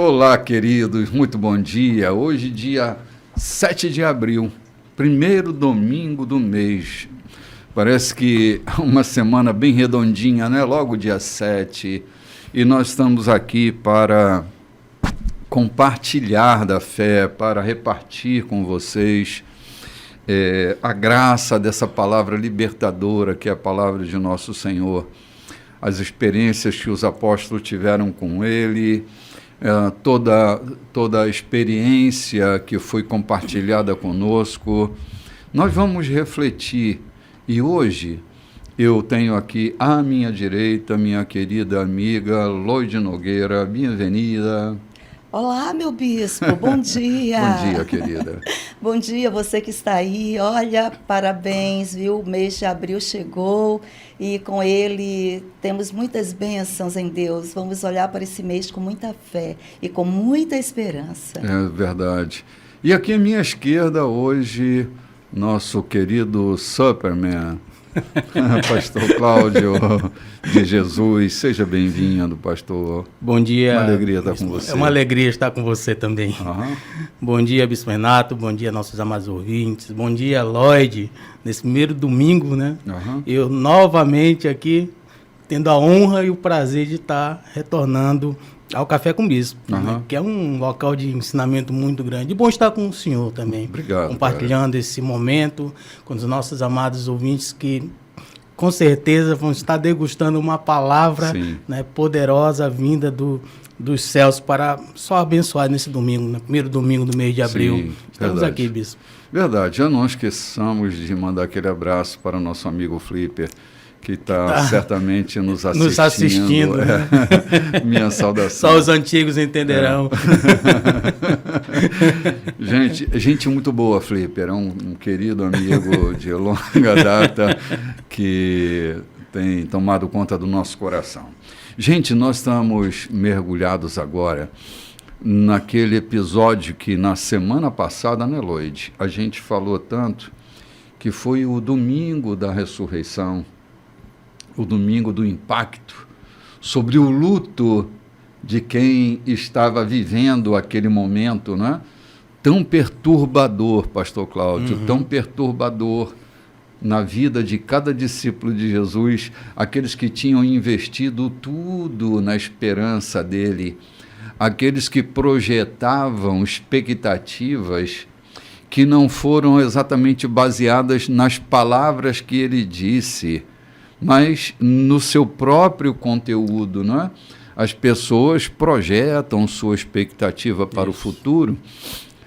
Olá, queridos, muito bom dia. Hoje, dia 7 de abril, primeiro domingo do mês. Parece que é uma semana bem redondinha, né? Logo dia 7. E nós estamos aqui para compartilhar da fé, para repartir com vocês a graça dessa palavra libertadora, que é a palavra de nosso Senhor. As experiências que os apóstolos tiveram com Ele, toda a experiência que foi compartilhada conosco. Nós vamos refletir. E hoje eu tenho aqui à minha direita minha querida amiga Loide Nogueira. Bem-vinda. Olá, meu bispo, bom dia. Bom dia, querida. Bom dia, você que está aí. Olha, parabéns, viu? O mês de abril chegou e com ele temos muitas bênçãos em Deus. Vamos olhar para esse mês com muita fé e com muita esperança. É verdade. E aqui à minha esquerda hoje, nosso querido Superman, Pastor Cláudio de Jesus. Seja bem-vindo, pastor. Bom dia. Uma alegria estar com você. É uma alegria estar com você também. Uhum. Bom dia, Bispo Renato. Bom dia, nossos amados ouvintes. Bom dia, Loide. Nesse primeiro domingo, né? Uhum. Eu novamente aqui, tendo a honra e o prazer de estar retornando ao Café com Bispo, né? Que é um local de ensinamento muito grande. E bom estar com o senhor também. Obrigado. Compartilhando esse momento com os nossos amados ouvintes que, com certeza, vão estar degustando uma palavra, né, poderosa vinda dos céus para só abençoar nesse domingo, no primeiro domingo do mês de abril. Sim, estamos verdade. Aqui, Bispo. Verdade. Já não esqueçamos de mandar aquele abraço para o nosso amigo Flipper, que está certamente nos assistindo. Né? Minha saudação. Só os antigos entenderão. Gente muito boa, Flipper. É um querido amigo de longa data que tem tomado conta do nosso coração. Gente, nós estamos mergulhados agora naquele episódio que na semana passada, né, Loide? A gente falou tanto que foi o domingo da ressurreição, o domingo do impacto, sobre o luto de quem estava vivendo aquele momento, né? Tão perturbador, pastor Cláudio, tão perturbador na vida de cada discípulo de Jesus, aqueles que tinham investido tudo na esperança dele, aqueles que projetavam expectativas que não foram exatamente baseadas nas palavras que ele disse, mas no seu próprio conteúdo, não é? As pessoas projetam sua expectativa para o futuro,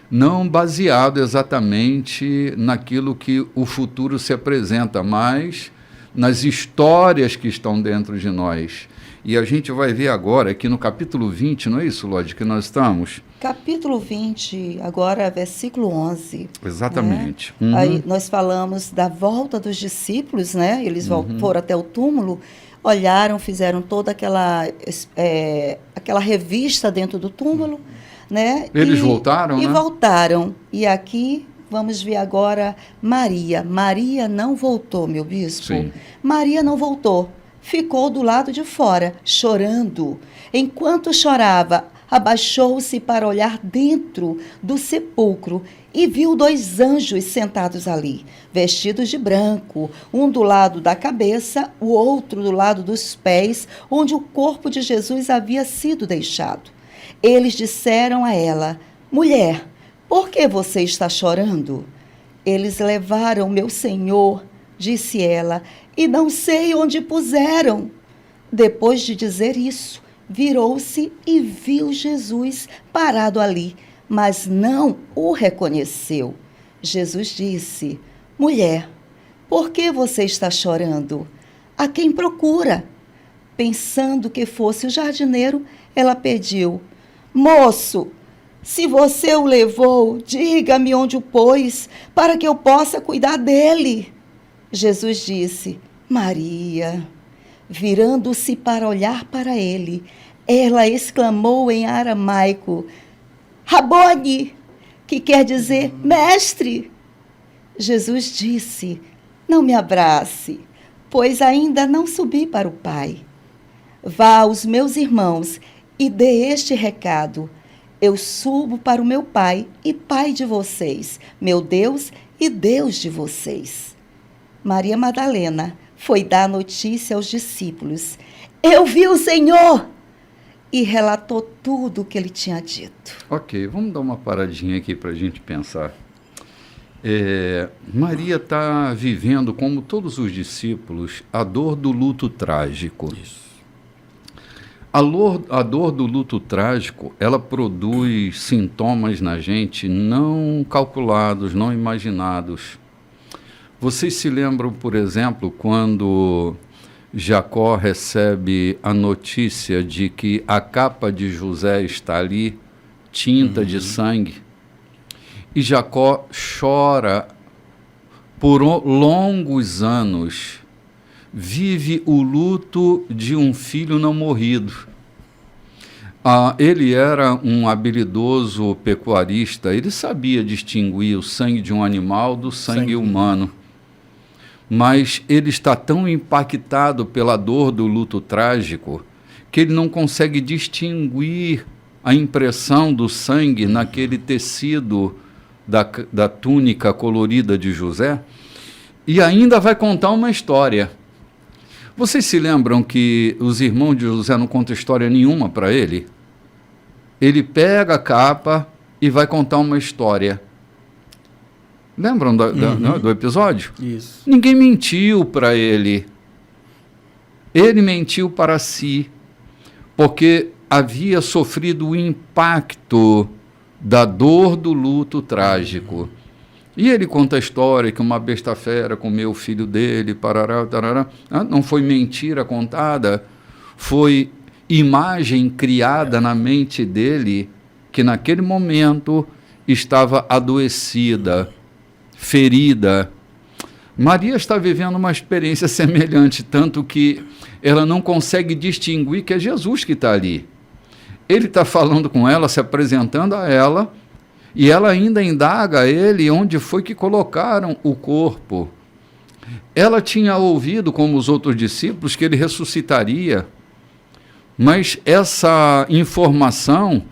não baseado exatamente naquilo que o futuro se apresenta, mas nas histórias que estão dentro de nós. E a gente vai ver agora aqui no capítulo 20, não é isso, Lodi, que nós estamos? Capítulo 20, agora versículo 11. Exatamente. Né? Aí nós falamos da volta dos discípulos, né? Eles foram até o túmulo, olharam, fizeram toda aquela revista dentro do túmulo, né? Eles voltaram, né? E voltaram. E aqui vamos ver agora Maria. Maria não voltou, meu bispo. Sim. Maria não voltou. Ficou do lado de fora, chorando. Enquanto chorava, abaixou-se para olhar dentro do sepulcro e viu 2 anjos sentados ali, vestidos de branco, um do lado da cabeça, o outro do lado dos pés, onde o corpo de Jesus havia sido deixado. Eles disseram a ela: mulher, por que você está chorando? Eles levaram meu Senhor, disse ela, e não sei onde puseram. Depois de dizer isso, virou-se e viu Jesus parado ali, mas não o reconheceu. Jesus disse: mulher, por que você está chorando? A quem procura? Pensando que fosse o jardineiro, ela pediu: moço, se você o levou, diga-me onde o pôs, para que eu possa cuidar dele. Jesus disse: Maria. Virando-se para olhar para ele, ela exclamou em aramaico: Rabone, que quer dizer mestre. Jesus disse: não me abrace, pois ainda não subi para o Pai. Vá aos meus irmãos e dê este recado: Eu subo para o meu Pai e Pai de vocês, meu Deus e Deus de vocês. Maria Madalena foi dar notícia aos discípulos. Eu vi o Senhor! E relatou tudo o que ele tinha dito. Ok, vamos dar uma paradinha aqui para a gente pensar. Maria está vivendo, como todos os discípulos, a dor do luto trágico. Isso. A dor do luto trágico, ela produz sintomas na gente não calculados, não imaginados. Vocês se lembram, por exemplo, quando Jacó recebe a notícia de que a capa de José está ali, tinta de sangue, e Jacó chora por longos anos, vive o luto de um filho não morrido. Ele era um habilidoso pecuarista, ele sabia distinguir o sangue de um animal do sangue humano. Mas ele está tão impactado pela dor do luto trágico que ele não consegue distinguir a impressão do sangue naquele tecido da túnica colorida de José, e ainda vai contar uma história. Vocês se lembram que os irmãos de José não contam história nenhuma para ele? Ele pega a capa e vai contar uma história. Lembram do episódio? Isso. Ninguém mentiu para ele. Ele mentiu para si, porque havia sofrido o impacto da dor do luto trágico. E ele conta a história que uma besta fera comeu o filho dele, parará, tarará. Não foi mentira contada, foi imagem criada na mente dele, que naquele momento estava adoecida, ferida. Maria está vivendo uma experiência semelhante, tanto que ela não consegue distinguir que é Jesus que está ali. Ele está falando com ela, se apresentando a ela, e ela ainda indaga a ele onde foi que colocaram o corpo. Ela tinha ouvido, como os outros discípulos, que ele ressuscitaria, mas essa informação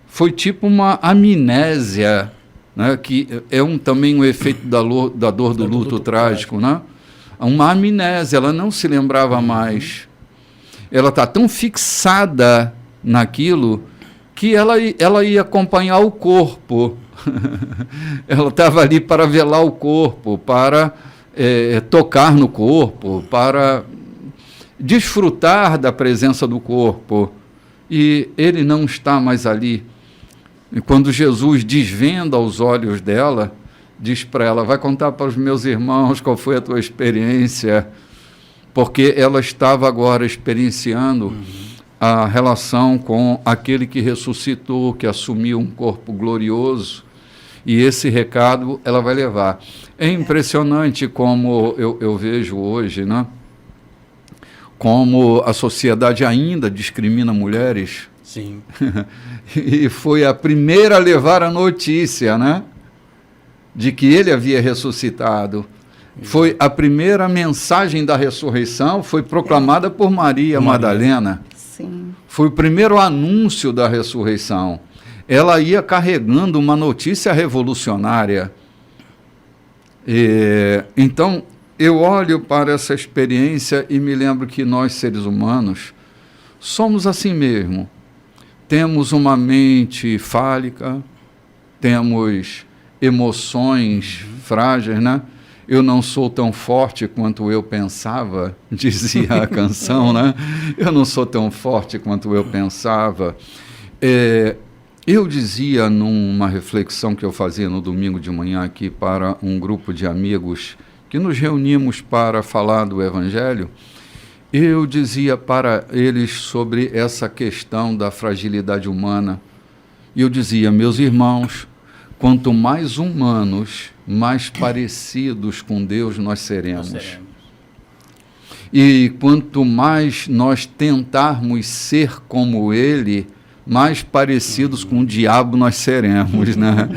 foi tipo uma amnésia, né, que é também um efeito da dor do luto trágico, né? Uma amnésia, ela não se lembrava mais. Ela está tão fixada naquilo que ela ia acompanhar o corpo. Ela estava ali para velar o corpo, para tocar no corpo, para desfrutar da presença do corpo. E ele não está mais ali. E quando Jesus desvenda os olhos dela, diz para ela, vai contar para os meus irmãos qual foi a tua experiência, porque ela estava agora experienciando a relação com aquele que ressuscitou, que assumiu um corpo glorioso, e esse recado ela vai levar. É impressionante como eu vejo hoje, né? Como a sociedade ainda discrimina mulheres. Sim. E foi a primeira a levar a notícia, né, de que ele havia ressuscitado. Foi a primeira mensagem da ressurreição, foi proclamada por Maria Madalena. Sim. Foi o primeiro anúncio da ressurreição. Ela ia carregando uma notícia revolucionária. Então, eu olho para essa experiência e me lembro que nós, seres humanos, somos assim mesmo. Temos uma mente fálica, temos emoções frágeis, né? Eu não sou tão forte quanto eu pensava, dizia a canção, né? Eu não sou tão forte quanto eu pensava. Eu dizia numa reflexão que eu fazia no domingo de manhã aqui para um grupo de amigos que nos reunimos para falar do Evangelho, eu dizia para eles sobre essa questão da fragilidade humana. E eu dizia, meus irmãos, quanto mais humanos, mais parecidos com Deus nós seremos. E quanto mais nós tentarmos ser como Ele, mais parecidos com o diabo nós seremos, né?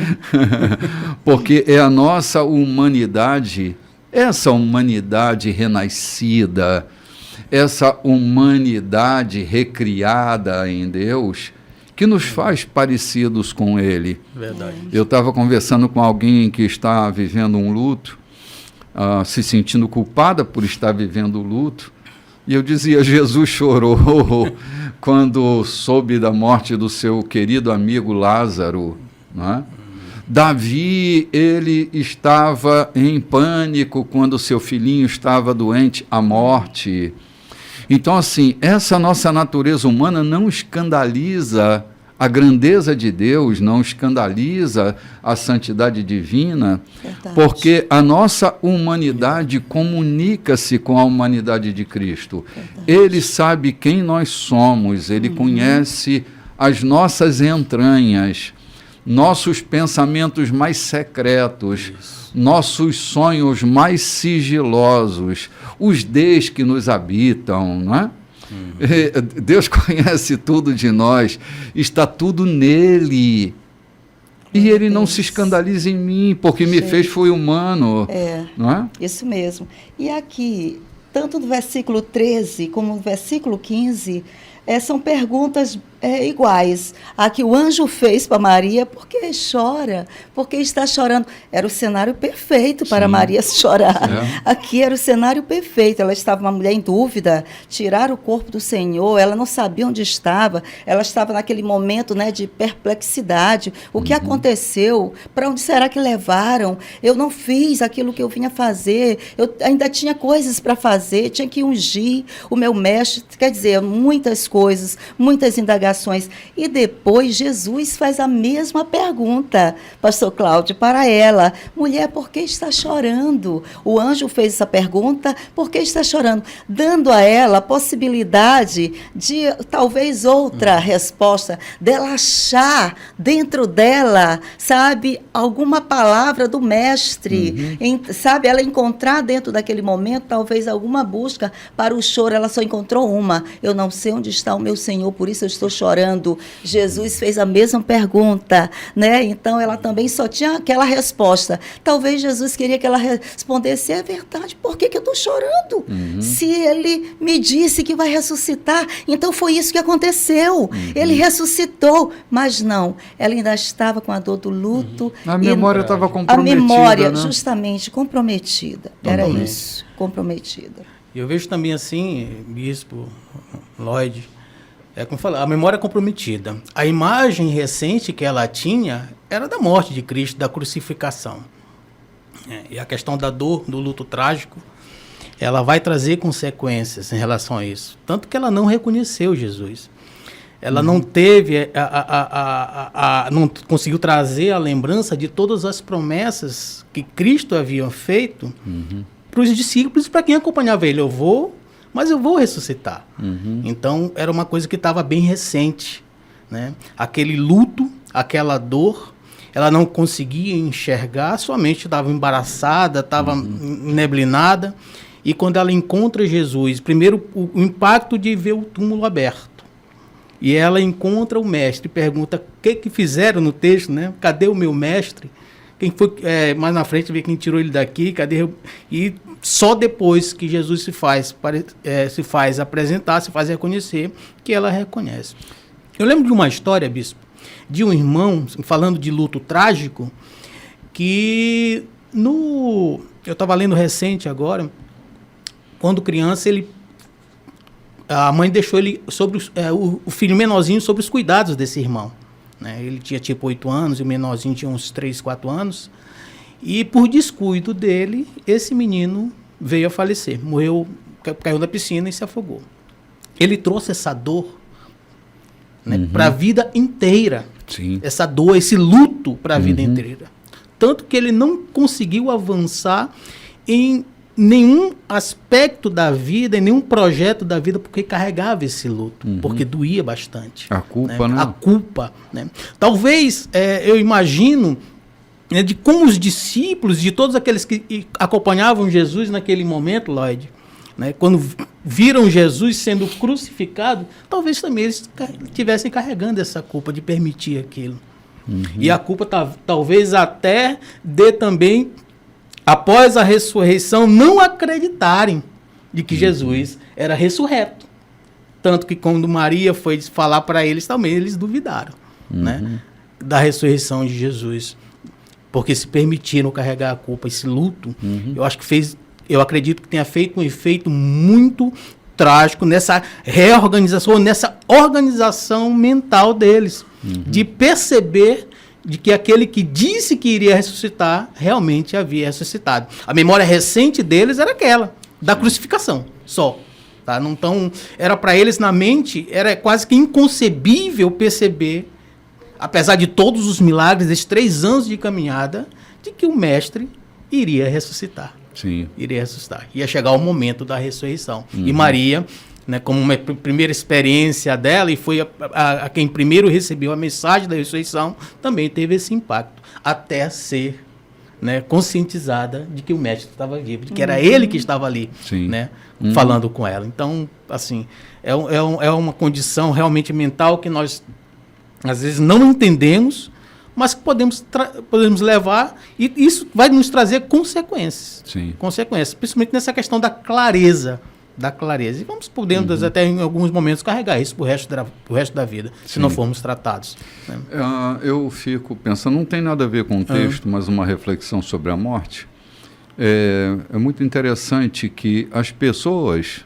Porque é a nossa humanidade, essa humanidade renascida, essa humanidade recriada em Deus, que nos faz parecidos com Ele. Verdade. Eu estava conversando com alguém que está vivendo um luto, se sentindo culpada por estar vivendo o luto, e eu dizia, Jesus chorou quando soube da morte do seu querido amigo Lázaro, não é? Davi, ele estava em pânico quando seu filhinho estava doente, à morte. Então, assim, essa nossa natureza humana não escandaliza a grandeza de Deus, não escandaliza a santidade divina, verdade, porque a nossa humanidade comunica-se com a humanidade de Cristo. Verdade. Ele sabe quem nós somos, ele conhece as nossas entranhas, nossos pensamentos mais secretos, nossos sonhos mais sigilosos, os Deus que nos habitam, não é? Deus conhece tudo de nós, está tudo nele. E ele não se escandaliza em mim, porque me fez foi humano. Não é? Isso mesmo. E aqui, tanto no versículo 13 como no versículo 15, são perguntas iguais. A que o anjo fez para Maria, por que chora? Por que está chorando? Era o cenário perfeito para Maria chorar. Aqui era o cenário perfeito. Ela estava uma mulher em dúvida, tiraram o corpo do Senhor, ela não sabia onde estava, ela estava naquele momento, né, de perplexidade. O que aconteceu? Para onde será que levaram? Eu não fiz aquilo que eu vinha fazer, eu ainda tinha coisas para fazer, tinha que ungir o meu mestre, quer dizer, muitas coisas, muitas indagações. E depois Jesus faz a mesma pergunta, pastor Cláudio, para ela. Mulher, por que está chorando? O anjo fez essa pergunta, por que está chorando? Dando a ela a possibilidade de talvez outra resposta, dela achar dentro dela, sabe, alguma palavra do mestre, sabe, ela encontrar dentro daquele momento, talvez alguma busca para o choro. Ela só encontrou uma: eu não sei onde está o meu Senhor, por isso eu estou chorando. Jesus fez a mesma pergunta, né? Então ela também só tinha aquela resposta. Talvez Jesus queria que ela respondesse: é verdade, por que eu estou chorando? Se ele me disse que vai ressuscitar, então foi isso que aconteceu. Ele ressuscitou, mas não, ela ainda estava com a dor do luto. A memória estava comprometida. A memória, né? Justamente, comprometida. Era isso, comprometida. Eu vejo também assim, bispo Lloyd, como eu falei, a memória comprometida. A imagem recente que ela tinha era da morte de Cristo, da crucificação. E a questão da dor, do luto trágico, ela vai trazer consequências em relação a isso. Tanto que ela não reconheceu Jesus. Ela não teve, não conseguiu trazer a lembrança de todas as promessas que Cristo havia feito para os discípulos, para quem acompanhava ele. Mas eu vou ressuscitar. Então, era uma coisa que estava bem recente, né? Aquele luto, aquela dor, ela não conseguia enxergar, sua mente estava embaraçada, estava neblinada. E quando ela encontra Jesus, primeiro o impacto de ver o túmulo aberto. E ela encontra o mestre, pergunta o que fizeram no texto, né? Cadê o meu mestre? Quem foi mais na frente, ver quem tirou ele daqui, cadê? E só depois que Jesus se faz apresentar, se faz reconhecer, que ela reconhece. Eu lembro de uma história, bispo, de um irmão, falando de luto trágico, que eu estava lendo recente agora, quando criança, a mãe deixou ele sobre o filho menorzinho sobre os cuidados desse irmão. Né? Ele tinha tipo 8 anos e o menorzinho tinha uns 3, 4 anos. E por descuido dele, esse menino veio a falecer. Morreu, caiu na piscina e se afogou. Ele trouxe essa dor, né, para a vida inteira. Sim. Essa dor, esse luto para a vida inteira. Tanto que ele não conseguiu avançar em nenhum aspecto da vida, em nenhum projeto da vida, porque carregava esse luto, porque doía bastante. A culpa, né? A culpa, né? Talvez, eu imagino, né, de como os discípulos, de todos aqueles que acompanhavam Jesus naquele momento, Lloyd, né, quando viram Jesus sendo crucificado, talvez também eles estivessem carregando essa culpa de permitir aquilo. E a culpa talvez até de também, após a ressurreição, não acreditarem de que Jesus era ressurreto. Tanto que quando Maria foi falar para eles também, eles duvidaram, né, da ressurreição de Jesus. Porque se permitiram carregar a culpa, esse luto, eu acredito que tenha feito um efeito muito trágico nessa reorganização, nessa organização mental deles, de perceber de que aquele que disse que iria ressuscitar, realmente havia ressuscitado. A memória recente deles era aquela, da crucificação, só. Tá? Então, era para eles na mente, era quase que inconcebível perceber, apesar de todos os milagres, desses 3 anos de caminhada, de que o mestre iria ressuscitar. Sim. Iria ressuscitar. Ia chegar o momento da ressurreição. E Maria, né, como uma primeira experiência dela, e foi a quem primeiro recebeu a mensagem da ressurreição, também teve esse impacto, até ser, né, conscientizada de que o mestre estava vivo, de que era ele que estava ali, né, falando com ela. Então, assim, é uma condição realmente mental que nós, às vezes, não entendemos, mas que podemos levar, e isso vai nos trazer consequências. Sim. Consequências, principalmente nessa questão da clareza. E podemos até em alguns momentos carregar isso pro resto da vida, se não formos tratados. Né? Eu fico pensando, não tem nada a ver com o texto, mas uma reflexão sobre a morte. É muito interessante que as pessoas,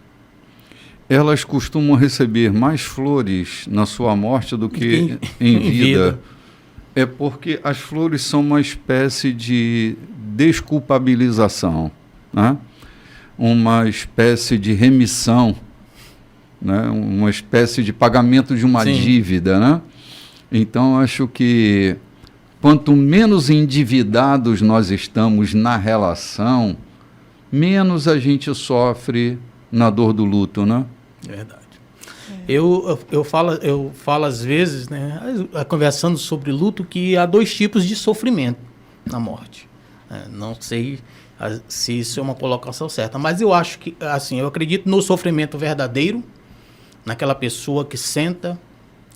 elas costumam receber mais flores na sua morte do que em vida. É porque as flores são uma espécie de desculpabilização, né? Uma espécie de remissão, né? Uma espécie de pagamento de uma dívida. Né? Então, acho que quanto menos endividados nós estamos na relação, menos a gente sofre na dor do luto. Né? É verdade. Eu falo às vezes, né, conversando sobre luto, que há 2 tipos de sofrimento na morte. Não sei se isso é uma colocação certa, mas eu acho que, assim, eu acredito no sofrimento verdadeiro, naquela pessoa que senta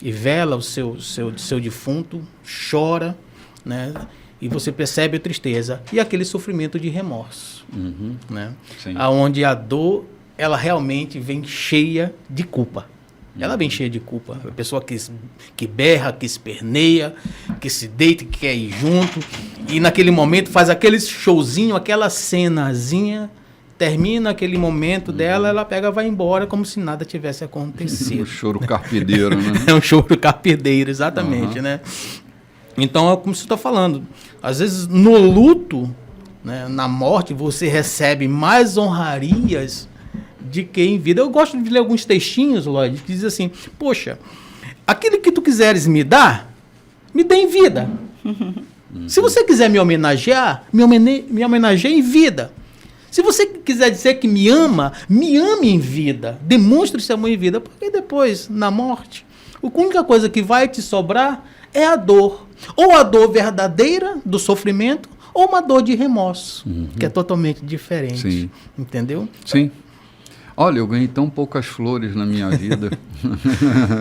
e vela o seu defunto, chora, né, e você percebe a tristeza, e aquele sofrimento de remorso, né, onde a dor, ela realmente vem cheia de culpa. Ela vem cheia de culpa. A pessoa que berra, que esperneia, que se deita, que quer ir junto. E naquele momento faz aquele showzinho, aquela cenazinha. Termina aquele momento dela, ela pega e vai embora como se nada tivesse acontecido. O choro carpideiro, né? É um choro carpideiro, exatamente, né? Então, é como você está falando. Às vezes, no luto, né, na morte, você recebe mais honrarias de que em vida. Eu gosto de ler alguns textinhos, Lloyd, que diz assim: poxa, aquilo que tu quiseres me dar, me dê em vida. Se você quiser me homenagear, me homenageie em vida. Se você quiser dizer que me ama, me ame em vida. Demonstre esse amor em vida, porque depois, na morte, a única coisa que vai te sobrar é a dor. Ou a dor verdadeira do sofrimento, ou uma dor de remorso, que é totalmente diferente. Sim. Entendeu? Sim. Olha, eu ganhei tão poucas flores na minha vida.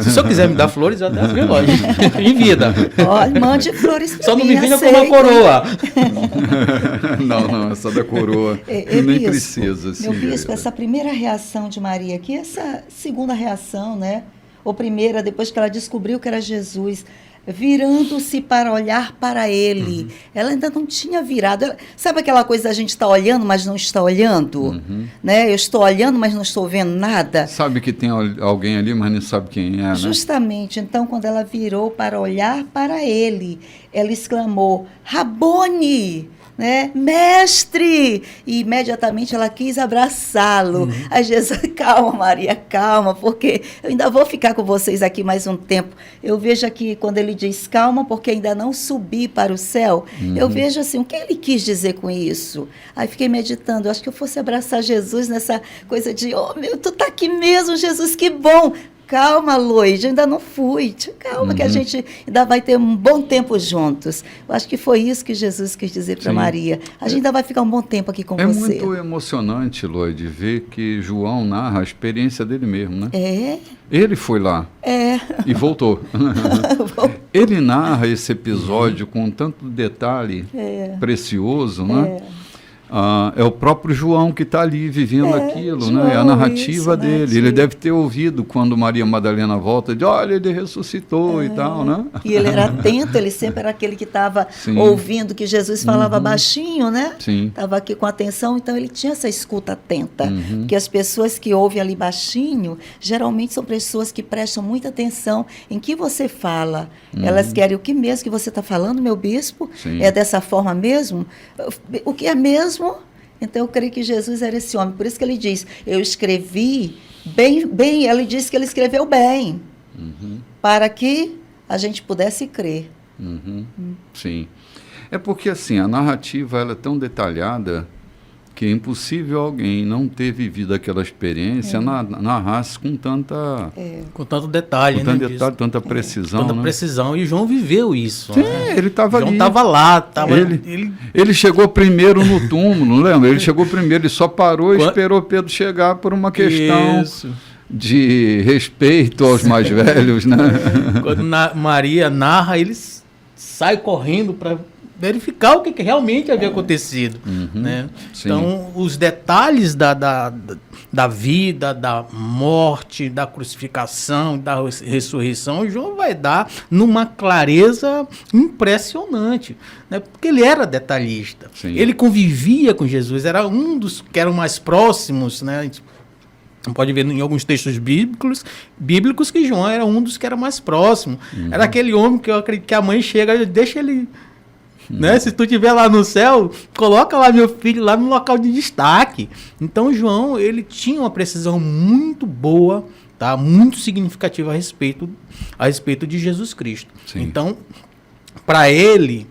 Se o senhor quiser me dar flores, eu até as relógio. Em vida. Olha, mande flores para Só mim. não me venha com uma coroa. Não, essa da coroa nem precisa. Meu bispo, essa primeira reação de Maria aqui, essa segunda reação, né? Ou primeira, depois que ela descobriu que era Jesus, virando-se para olhar para ele. Ela ainda não tinha virado. Sabe aquela coisa da gente estar olhando, mas não está olhando? Né? Eu estou olhando, mas não estou vendo nada. Sabe que tem alguém ali, mas não sabe quem é, né? Justamente. Então, quando ela virou para olhar para ele, ela exclamou: Rabone! Né? Mestre! E imediatamente ela quis abraçá-lo. Aí Jesus, calma, Maria, calma, porque eu ainda vou ficar com vocês aqui mais um tempo. Eu vejo aqui, quando ele diz calma, porque ainda não subi para o céu, eu vejo assim, o que ele quis dizer com isso? Aí fiquei meditando, eu acho que eu fosse abraçar Jesus nessa coisa de, oh meu, tu tá aqui mesmo, Jesus, que bom! Calma, Lloyd, ainda não fui. Calma, que a gente ainda vai ter um bom tempo juntos. Eu acho que foi isso que Jesus quis dizer para Maria. A gente ainda vai ficar um bom tempo aqui com você. É muito emocionante, Lloyd, ver que João narra a experiência dele mesmo, né? É. Ele foi lá. É. E voltou. Ele narra esse episódio com tanto detalhe precioso, né? é o próprio João que está ali vivendo aquilo, João, né? É a narrativa dele. Ele deve ter ouvido quando Maria Madalena volta, de olha, ele ressuscitou e tal, né? E ele era atento, ele sempre era aquele que estava ouvindo que Jesus falava baixinho, né? Estava aqui com atenção, então ele tinha essa escuta atenta. Porque as pessoas que ouvem ali baixinho, geralmente são pessoas que prestam muita atenção em que você fala. Elas querem o que mesmo que você está falando, meu bispo? É dessa forma mesmo? O que é mesmo? Então eu creio que Jesus era esse homem. Por isso que ele diz, eu escrevi bem, ele disse que ele escreveu bem, para que a gente pudesse crer. Sim. É porque assim, a narrativa ela é tão detalhada que é impossível alguém não ter vivido aquela experiência narrasse com tanta... Com tanto detalhe, com tanto detalhe, tanta precisão. Tanta precisão. E João viveu isso. Sim, ele estava ali. João estava lá. Ele chegou primeiro no túmulo, lembra? Ele chegou primeiro, ele só parou e esperou Pedro chegar por uma questão de respeito aos mais velhos, né? Quando Maria narra, ele sai correndo para verificar o que realmente havia acontecido. Né? Então, os detalhes da vida, da morte, da crucificação, da ressurreição, João vai dar numa clareza impressionante, né? Porque ele era detalhista. Ele convivia com Jesus, era um dos que eram mais próximos, né? Pode ver em alguns textos bíblicos que João era um dos que era mais próximo. Era aquele homem que eu acredito que a mãe chega, deixa ele... Né? Se tu estiver lá no céu, coloca lá meu filho lá no local de destaque. Então João, ele tinha uma precisão muito boa, tá? Muito significativa a respeito de Jesus Cristo. Então, para ele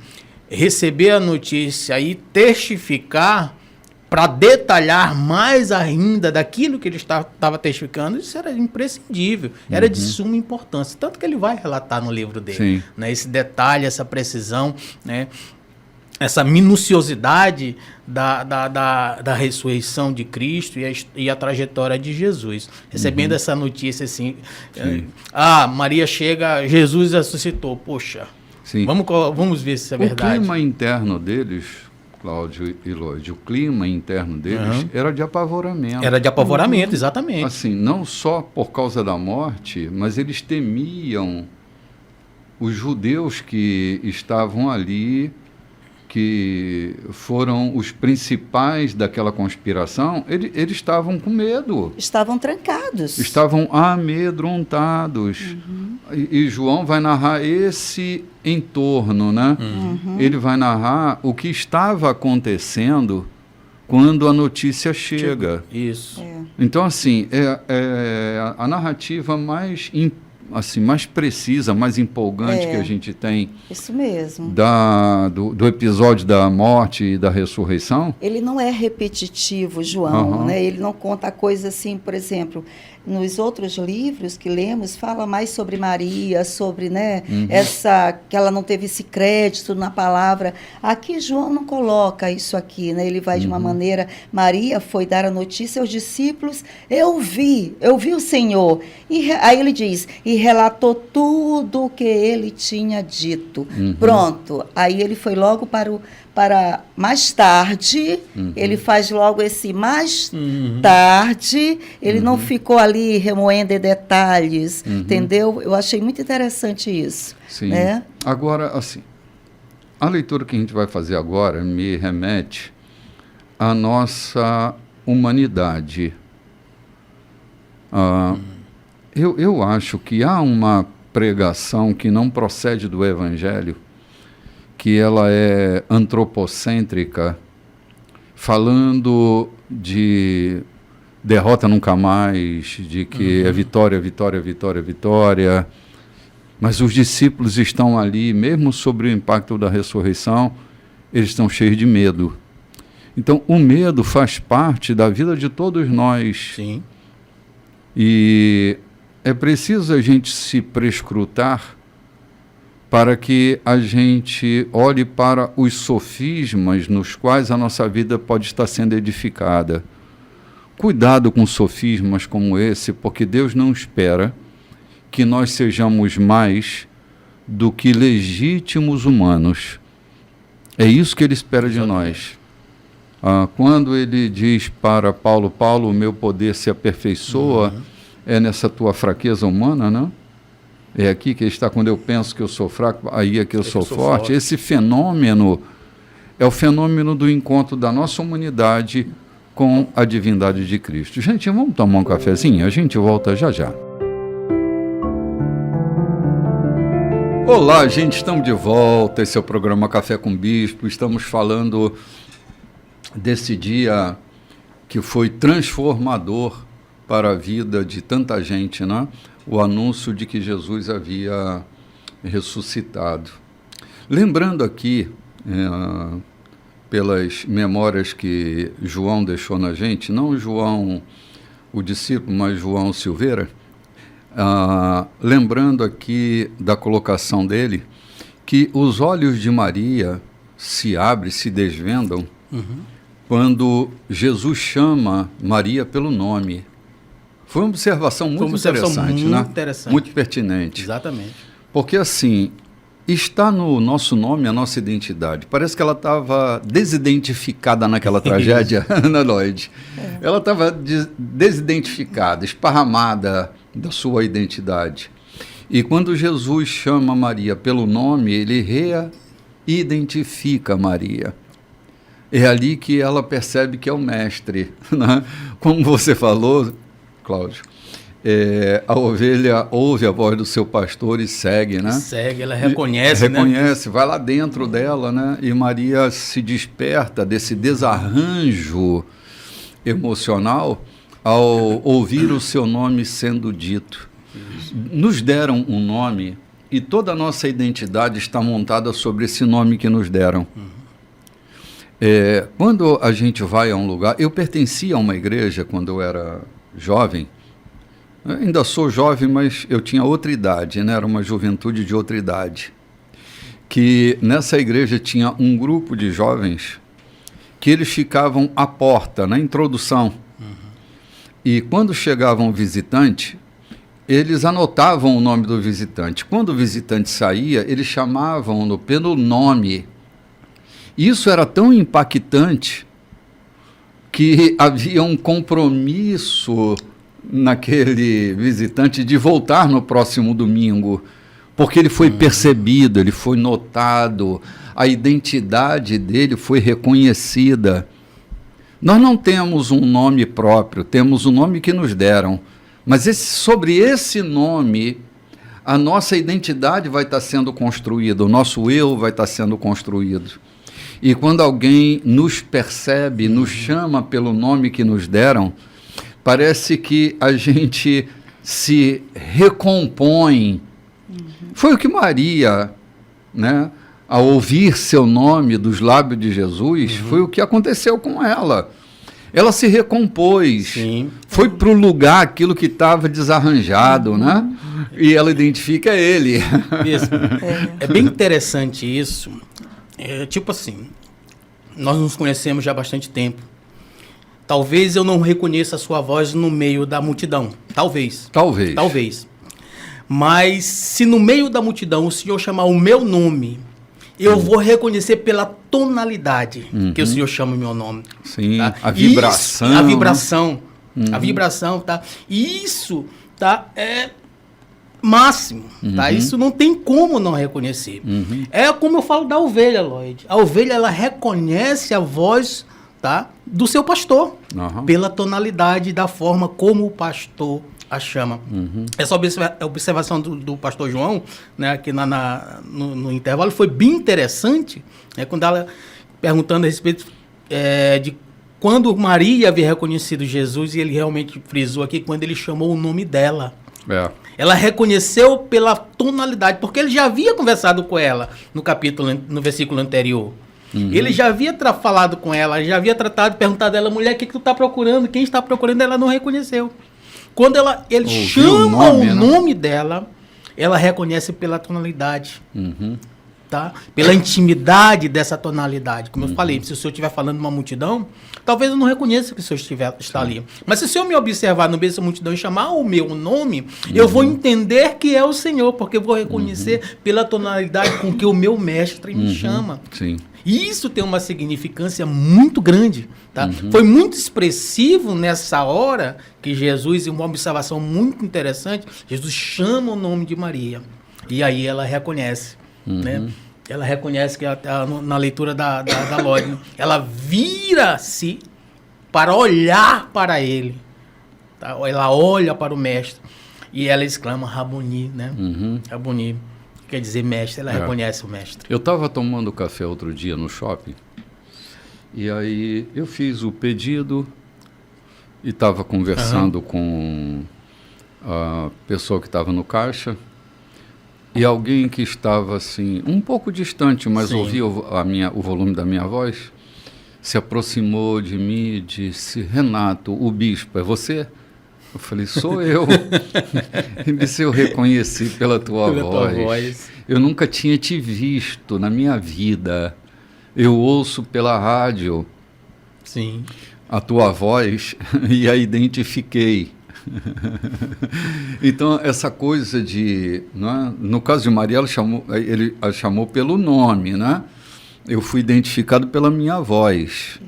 receber a notícia e testificar, para detalhar mais ainda daquilo que ele estava testificando, isso era imprescindível, era de suma importância. Tanto que ele vai relatar no livro dele, né, esse detalhe, essa precisão, né, essa minuciosidade da ressurreição de Cristo e a trajetória de Jesus. Recebendo essa notícia assim, Maria chega, Jesus ressuscitou, poxa, vamos ver se é verdade. O clima interno deles... Cláudio e Lloyd, o clima interno deles era de apavoramento. Era de apavoramento, exatamente. Assim, não só por causa da morte, mas eles temiam os judeus que estavam ali, que foram os principais daquela conspiração, eles estavam com medo. Estavam trancados. Estavam amedrontados. E João vai narrar esse entorno, né? Ele vai narrar o que estava acontecendo quando a notícia chega. Isso. Então, assim, a narrativa mais mais precisa, mais empolgante que a gente tem. Isso mesmo. Do episódio da morte e da ressurreição. Ele não é repetitivo, João, né? Ele não conta coisas assim, por exemplo, nos outros livros que lemos, fala mais sobre Maria, sobre, né, que ela não teve esse crédito na palavra. Aqui João não coloca isso aqui, né? Ele vai de uma maneira, Maria foi dar a notícia aos discípulos, eu vi o Senhor. E aí ele diz, e relatou tudo o que ele tinha dito. Pronto, aí ele foi logo para mais tarde, ele faz logo esse mais tarde, ele não ficou ali remoendo detalhes, entendeu? Eu achei muito interessante isso. Né? Agora, assim, a leitura que a gente vai fazer agora me remete à nossa humanidade. Eu acho que há uma pregação que não procede do Evangelho, que ela é antropocêntrica, falando de derrota nunca mais, de que é vitória, vitória, vitória, vitória. Mas os discípulos estão ali, mesmo sobre o impacto da ressurreição, eles estão cheios de medo. Então, o medo faz parte da vida de todos nós. Sim. E é preciso a gente se prescrutar para que a gente olhe para os sofismas nos quais a nossa vida pode estar sendo edificada. Cuidado com sofismas como esse, porque Deus não espera que nós sejamos mais do que legítimos humanos. É isso que Ele espera de nós. Quando ele diz para Paulo, Paulo, o meu poder se aperfeiçoa, é nessa tua fraqueza humana, não? É aqui que está, quando eu penso que eu sou fraco, aí é que eu sou forte. Esse fenômeno é o fenômeno do encontro da nossa humanidade com a divindade de Cristo. Gente, vamos tomar um cafezinho? A gente volta já já. Olá, gente, estamos de volta. Esse é o programa Café com Bispo. Estamos falando desse dia que foi transformador para a vida de tanta gente, né? O anúncio de que Jesus havia ressuscitado. Lembrando aqui, pelas memórias que João deixou na gente, não João o discípulo, mas João Silveira, lembrando aqui da colocação dele, que os olhos de Maria se abrem, se desvendam, quando Jesus chama Maria pelo nome. Foi uma observação muito interessante, né? Muito pertinente. Exatamente. Porque, assim, está no nosso nome a nossa identidade. Parece que ela estava desidentificada naquela tragédia, Ana Lloyd. Ela estava desidentificada, esparramada da sua identidade. E quando Jesus chama Maria pelo nome, ele reidentifica Maria. É ali que ela percebe que é o mestre, né? Como você falou, Cláudio, a ovelha ouve a voz do seu pastor e segue, né? Segue, ela reconhece, reconhece, vai lá dentro dela, né? E Maria se desperta desse desarranjo emocional ao ouvir o seu nome sendo dito. Nos deram um nome e toda a nossa identidade está montada sobre esse nome que nos deram. Quando a gente vai a um lugar... Eu pertencia a uma igreja quando eu era jovem. Eu ainda sou jovem, mas eu tinha outra idade, né? Era uma juventude de outra idade. Que nessa igreja tinha um grupo de jovens que eles ficavam à porta, na introdução. E quando chegava um visitante, eles anotavam o nome do visitante. Quando o visitante saía, eles chamavam-no pelo nome. Isso era tão impactante que havia um compromisso naquele visitante de voltar no próximo domingo, porque ele foi percebido, ele foi notado, a identidade dele foi reconhecida. Nós não temos um nome próprio, temos o nome que nos deram, mas sobre esse nome, a nossa identidade vai estar sendo construída, o nosso eu vai estar sendo construído. E quando alguém nos percebe, nos chama pelo nome que nos deram, parece que a gente se recompõe. Foi o que Maria, né, ao ouvir seu nome dos lábios de Jesus, foi o que aconteceu com ela. Ela se recompôs, foi para o lugar aquilo que estava desarranjado, né? E ela identifica ele. Isso. É bem interessante isso. Tipo assim, nós nos conhecemos já há bastante tempo. Talvez eu não reconheça a sua voz no meio da multidão. Talvez. Mas se no meio da multidão o Senhor chamar o meu nome, eu vou reconhecer pela tonalidade que o Senhor chama o meu nome. Sim, tá? a vibração. Isso, a vibração. A vibração, tá? Isso, tá? É máximo, tá? Isso não tem como não reconhecer. É como eu falo da ovelha, Lloyd. A ovelha, ela reconhece a voz, tá, do seu pastor, pela tonalidade da forma como o pastor a chama. Essa observação do pastor João, né, aqui no intervalo, foi bem interessante, né, quando ela perguntando a respeito de quando Maria havia reconhecido Jesus, e ele realmente frisou aqui, quando ele chamou o nome dela. Ela reconheceu pela tonalidade, porque ele já havia conversado com ela no versículo anterior. Ele já havia falado com ela, já havia perguntado a ela, mulher, o que tu está procurando? Quem está procurando? Ela não reconheceu. Quando ele chama o nome dela, ela reconhece pela tonalidade. Tá? Pela intimidade dessa tonalidade. Como eu falei, se o senhor estiver falando numa multidão, talvez eu não reconheça que o senhor está ali. Mas se o senhor me observar no meio dessa multidão e chamar o meu nome, eu vou entender que é o Senhor, porque eu vou reconhecer pela tonalidade com que o meu mestre me chama. E isso tem uma significância muito grande. Tá? Foi muito expressivo nessa hora que Jesus, em uma observação muito interessante, Jesus chama o nome de Maria. E aí ela reconhece. Né? Ela reconhece que na leitura da Lore, ela vira-se para olhar para ele. Tá? Ela olha para o mestre e ela exclama Rabuni, né? Rabuni, quer dizer mestre, ela reconhece o mestre. Eu estava tomando café outro dia no shopping e aí eu fiz o pedido e estava conversando com a pessoa que estava no caixa e alguém que estava assim, um pouco distante, mas ouvia o volume da minha voz, se aproximou de mim e disse: Renato, o bispo, é você? Eu falei: sou eu. Ele disse: eu reconheci pela tua voz. Eu nunca tinha te visto na minha vida. Eu ouço pela rádio a tua voz e a identifiquei. Então, essa coisa de... Né? No caso de Maria, ele a chamou pelo nome, né? Eu fui identificado pela minha voz.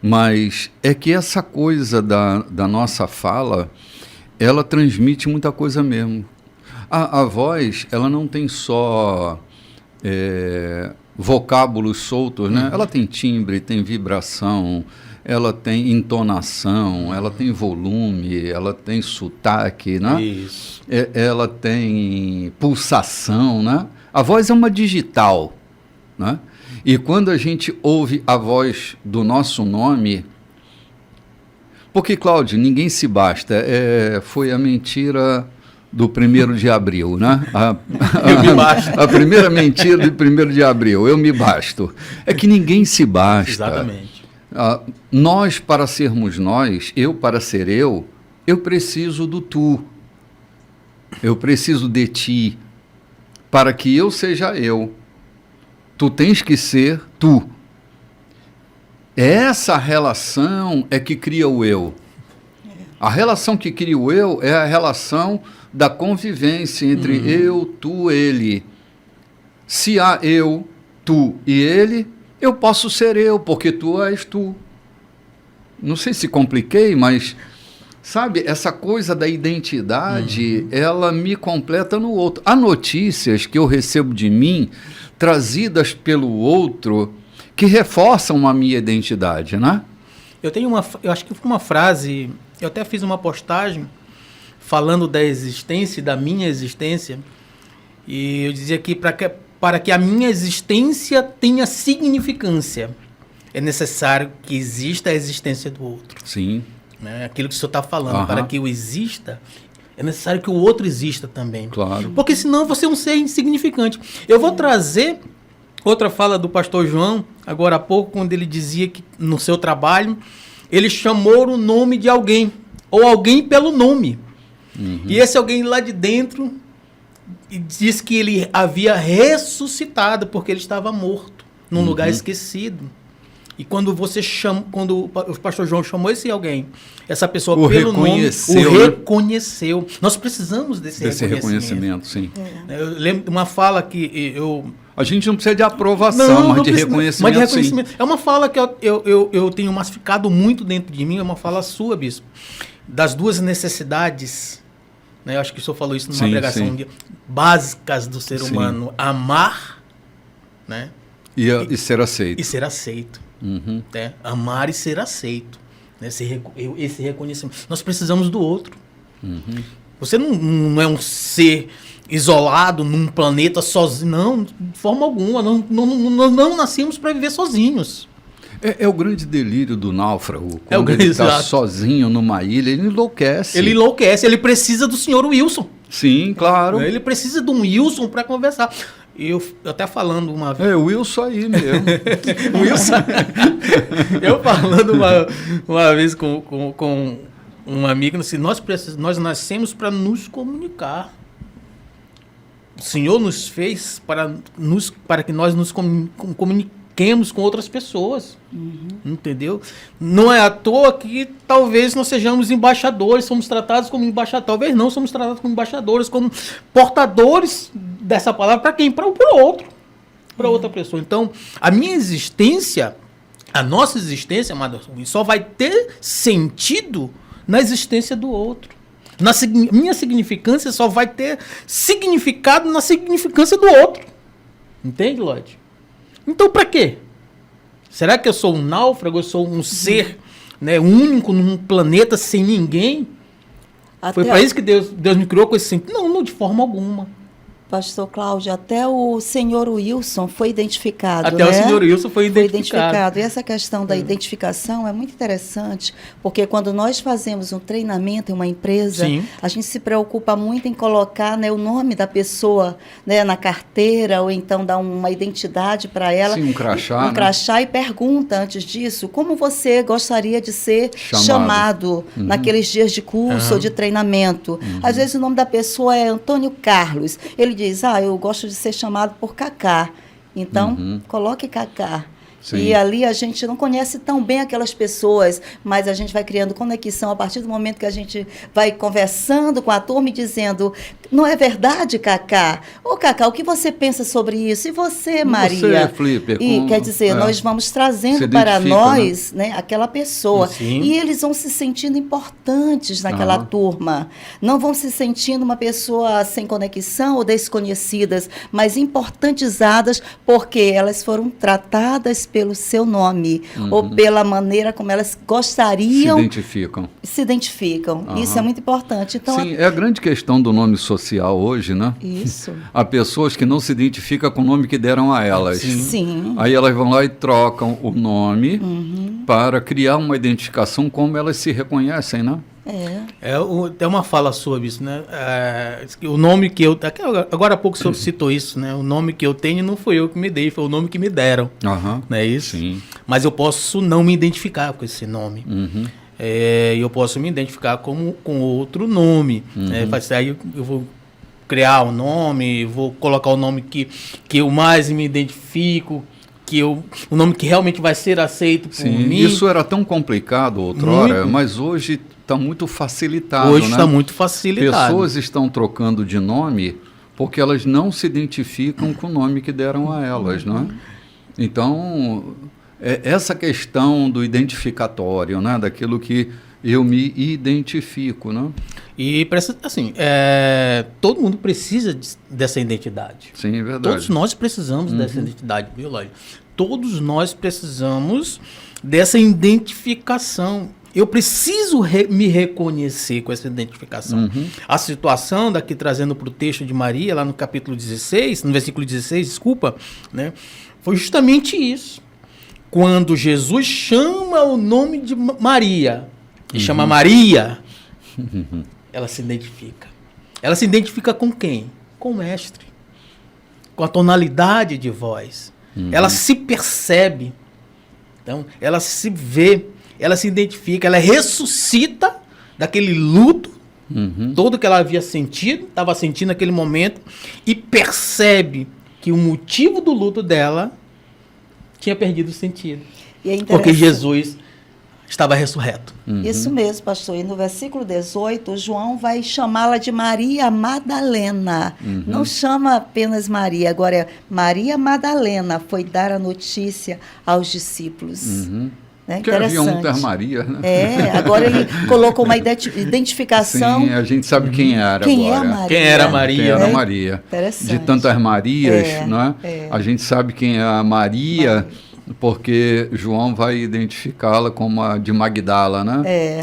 Mas é que essa coisa da nossa fala, ela transmite muita coisa mesmo. A voz, ela não tem só vocábulos soltos, né? Ela tem timbre, tem vibração, ela tem entonação, ela tem volume, ela tem sotaque, né? Isso. Ela tem pulsação, né? A voz é uma digital, né? E quando a gente ouve a voz do nosso nome... Porque, Cláudio, ninguém se basta. Foi a mentira do 1º de abril, né? Eu me basto. A primeira mentira do 1º de abril, eu me basto. É que ninguém se basta. Exatamente. Nós, para sermos nós, eu para ser eu preciso do tu. Eu preciso de ti. Para que eu seja eu. Tu tens que ser tu. Essa relação é que cria o eu. A relação que cria o eu é a relação da convivência entre eu, tu, ele. Se há eu, tu e ele, eu posso ser eu, porque tu és tu. Não sei se compliquei, mas... Sabe, essa coisa da identidade, ela me completa no outro. Há notícias que eu recebo de mim, trazidas pelo outro, que reforçam a minha identidade, né? Eu acho que foi uma frase, eu até fiz uma postagem falando da existência, da minha existência, e eu dizia que para que a minha existência tenha significância, é necessário que exista a existência do outro. Sim. Né? Aquilo que o senhor está falando, para que eu exista, é necessário que o outro exista também. Claro. Porque senão você é um ser insignificante. Eu vou trazer outra fala do pastor João, agora há pouco, quando ele dizia que no seu trabalho, ele chamou o nome de alguém, ou alguém pelo nome. E esse alguém lá de dentro disse que ele havia ressuscitado, porque ele estava morto, num lugar esquecido. E quando o pastor João chamou esse alguém, essa pessoa pelo nome, o reconheceu. Nós precisamos desse reconhecimento. Sim. Eu lembro de uma fala que a gente não precisa de aprovação, mas de reconhecimento. Mas de reconhecimento. Sim. É uma fala que eu tenho massificado muito dentro de mim, é uma fala sua, bispo. Das duas necessidades, né? Eu acho que o senhor falou isso numa pregação básicas do ser humano: amar, né? E ser aceito. E ser aceito. Né? Amar e ser aceito. Né? Esse reconhecimento. Nós precisamos do outro. Você não é um ser isolado num planeta sozinho. Não, de forma alguma. Não nascemos para viver sozinhos. É o grande delírio do náufrago. Quando ele está sozinho numa ilha, ele enlouquece. Ele precisa do senhor Wilson. Sim, claro. Ele precisa de um Wilson para conversar. Eu até falando uma vez... o Wilson aí mesmo. Wilson. Eu falando uma vez com um amigo, assim, nós nascemos para nos comunicar. O Senhor nos fez para que nós nos comuniquemos com outras pessoas. Entendeu? Não é à toa que talvez nós sejamos embaixadores, somos tratados como embaixadores. Talvez não somos tratados como embaixadores, como portadores dessa palavra para quem? Para o outro. para outra pessoa. Então, a minha existência, a nossa existência, amado, só vai ter sentido na existência do outro. Minha significância só vai ter significado na significância do outro. Entende, Lloyd? Então, para quê? Será que eu sou um náufrago? Eu sou um ser, né, único num planeta sem ninguém? Foi para isso que Deus me criou com esse sentido? Não, de forma alguma. Pastor Cláudio, até o senhor Wilson foi identificado, Até o senhor Wilson foi identificado. E essa questão da identificação é muito interessante, porque quando nós fazemos um treinamento em uma empresa, Sim. a gente se preocupa muito em colocar, né, o nome da pessoa, né, na carteira, ou então dar uma identidade para ela. Sim, um crachá. Um crachá, e pergunta antes disso, como você gostaria de ser chamado naqueles dias de curso ou de treinamento? Às vezes o nome da pessoa é Antônio Carlos. Ele diz, eu gosto de ser chamado por Cacá. Então, coloque Cacá. Sim. E ali a gente não conhece tão bem aquelas pessoas, mas a gente vai criando conexão a partir do momento que a gente vai conversando com a turma e dizendo, não é verdade, Cacá? Ô, Cacá, o que você pensa sobre isso? E você, Maria? Você, Flipper, e quer dizer, nós vamos trazendo para nós, né, aquela pessoa. Sim. E eles vão se sentindo importantes naquela turma. Não vão se sentindo uma pessoa sem conexão ou desconhecidas, mas importantizadas porque elas foram tratadas pelo seu nome, ou pela maneira como elas gostariam. Se identificam. Isso é muito importante. Então, sim, é a grande questão do nome social hoje, né? Isso. Há pessoas que não se identificam com o nome que deram a elas. Sim. Aí elas vão lá e trocam o nome para criar uma identificação como elas se reconhecem, né? É uma fala sua, isso, né? O nome que eu... Agora há pouco o senhor citou isso, né? O nome que eu tenho não foi eu que me dei, foi o nome que me deram. Não é isso? Sim. Mas eu posso não me identificar com esse nome. Eu posso me identificar com outro nome. Aí eu vou criar um nome, vou colocar o nome que eu mais me identifico, o nome que realmente vai ser aceito por mim. Isso era tão complicado outrora, mas hoje está muito facilitado. Hoje está muito facilitado. Pessoas estão trocando de nome porque elas não se identificam com o nome que deram a elas, não é? Então, essa questão do identificatório, né, daquilo que eu me identifico, né? E, assim, todo mundo precisa dessa identidade. Sim, é verdade. Todos nós precisamos dessa identidade, viu, Lloyd? Todos nós precisamos dessa identificação. Eu preciso me reconhecer com essa identificação. A situação, daqui trazendo para o texto de Maria, lá no capítulo 16, no versículo 16, desculpa, né, foi justamente isso. Quando Jesus chama o nome de Maria, e chama Maria, ela se identifica. Ela se identifica com quem? Com o mestre. Com a tonalidade de voz. Ela se percebe. Então, ela se vê, ela se identifica, ela ressuscita daquele luto todo que ela havia sentido, estava sentindo naquele momento, e percebe que o motivo do luto dela tinha perdido o sentido. Porque Jesus estava ressurreto. Isso mesmo, pastor. E no versículo 18, João vai chamá-la de Maria Madalena. Não chama apenas Maria, agora é Maria Madalena, foi dar a notícia aos discípulos. Né? Que havia muita Maria, né? Agora ele colocou uma identificação. Sim, a gente sabe quem era quem agora. É Maria. Quem era Maria? Quem era Maria. Interessante. De tantas Marias, não é? A gente sabe quem é a Maria, porque João vai identificá-la como a de Magdala, né?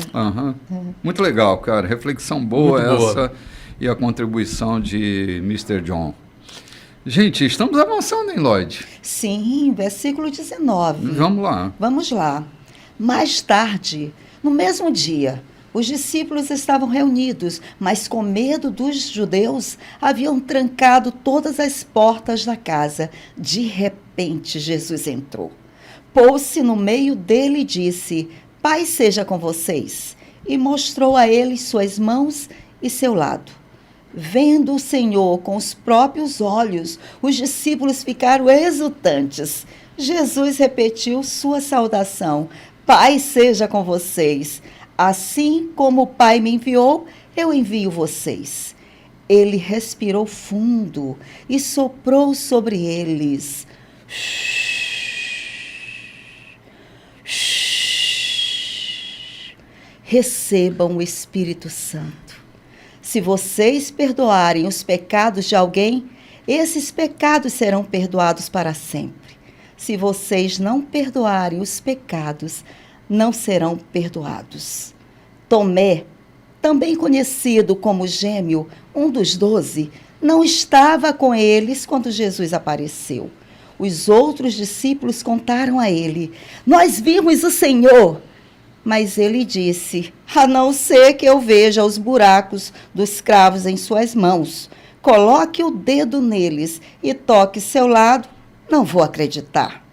Muito legal, cara. Reflexão boa essa e a contribuição de Mr. John. Gente, estamos avançando, hein, Lloyd? Sim, versículo 19. Vamos lá. Vamos lá. Mais tarde, no mesmo dia, os discípulos estavam reunidos, mas com medo dos judeus, haviam trancado todas as portas da casa. De repente, Jesus entrou. Pôs-se no meio dele e disse: Paz seja com vocês. E mostrou a eles suas mãos e seu lado. Vendo o Senhor com os próprios olhos, os discípulos ficaram exultantes. Jesus repetiu sua saudação: Paz seja com vocês. Assim como o Pai me enviou, eu envio vocês. Ele respirou fundo e soprou sobre eles. Recebam o Espírito Santo. Se vocês perdoarem os pecados de alguém, esses pecados serão perdoados para sempre. Se vocês não perdoarem os pecados, não serão perdoados. Tomé, também conhecido como Gêmeo, um dos 12, não estava com eles quando Jesus apareceu. Os outros discípulos contaram a ele: nós vimos o Senhor. Mas ele disse: a não ser que eu veja os buracos dos cravos em suas mãos, coloque o dedo neles e toque seu lado, não vou acreditar.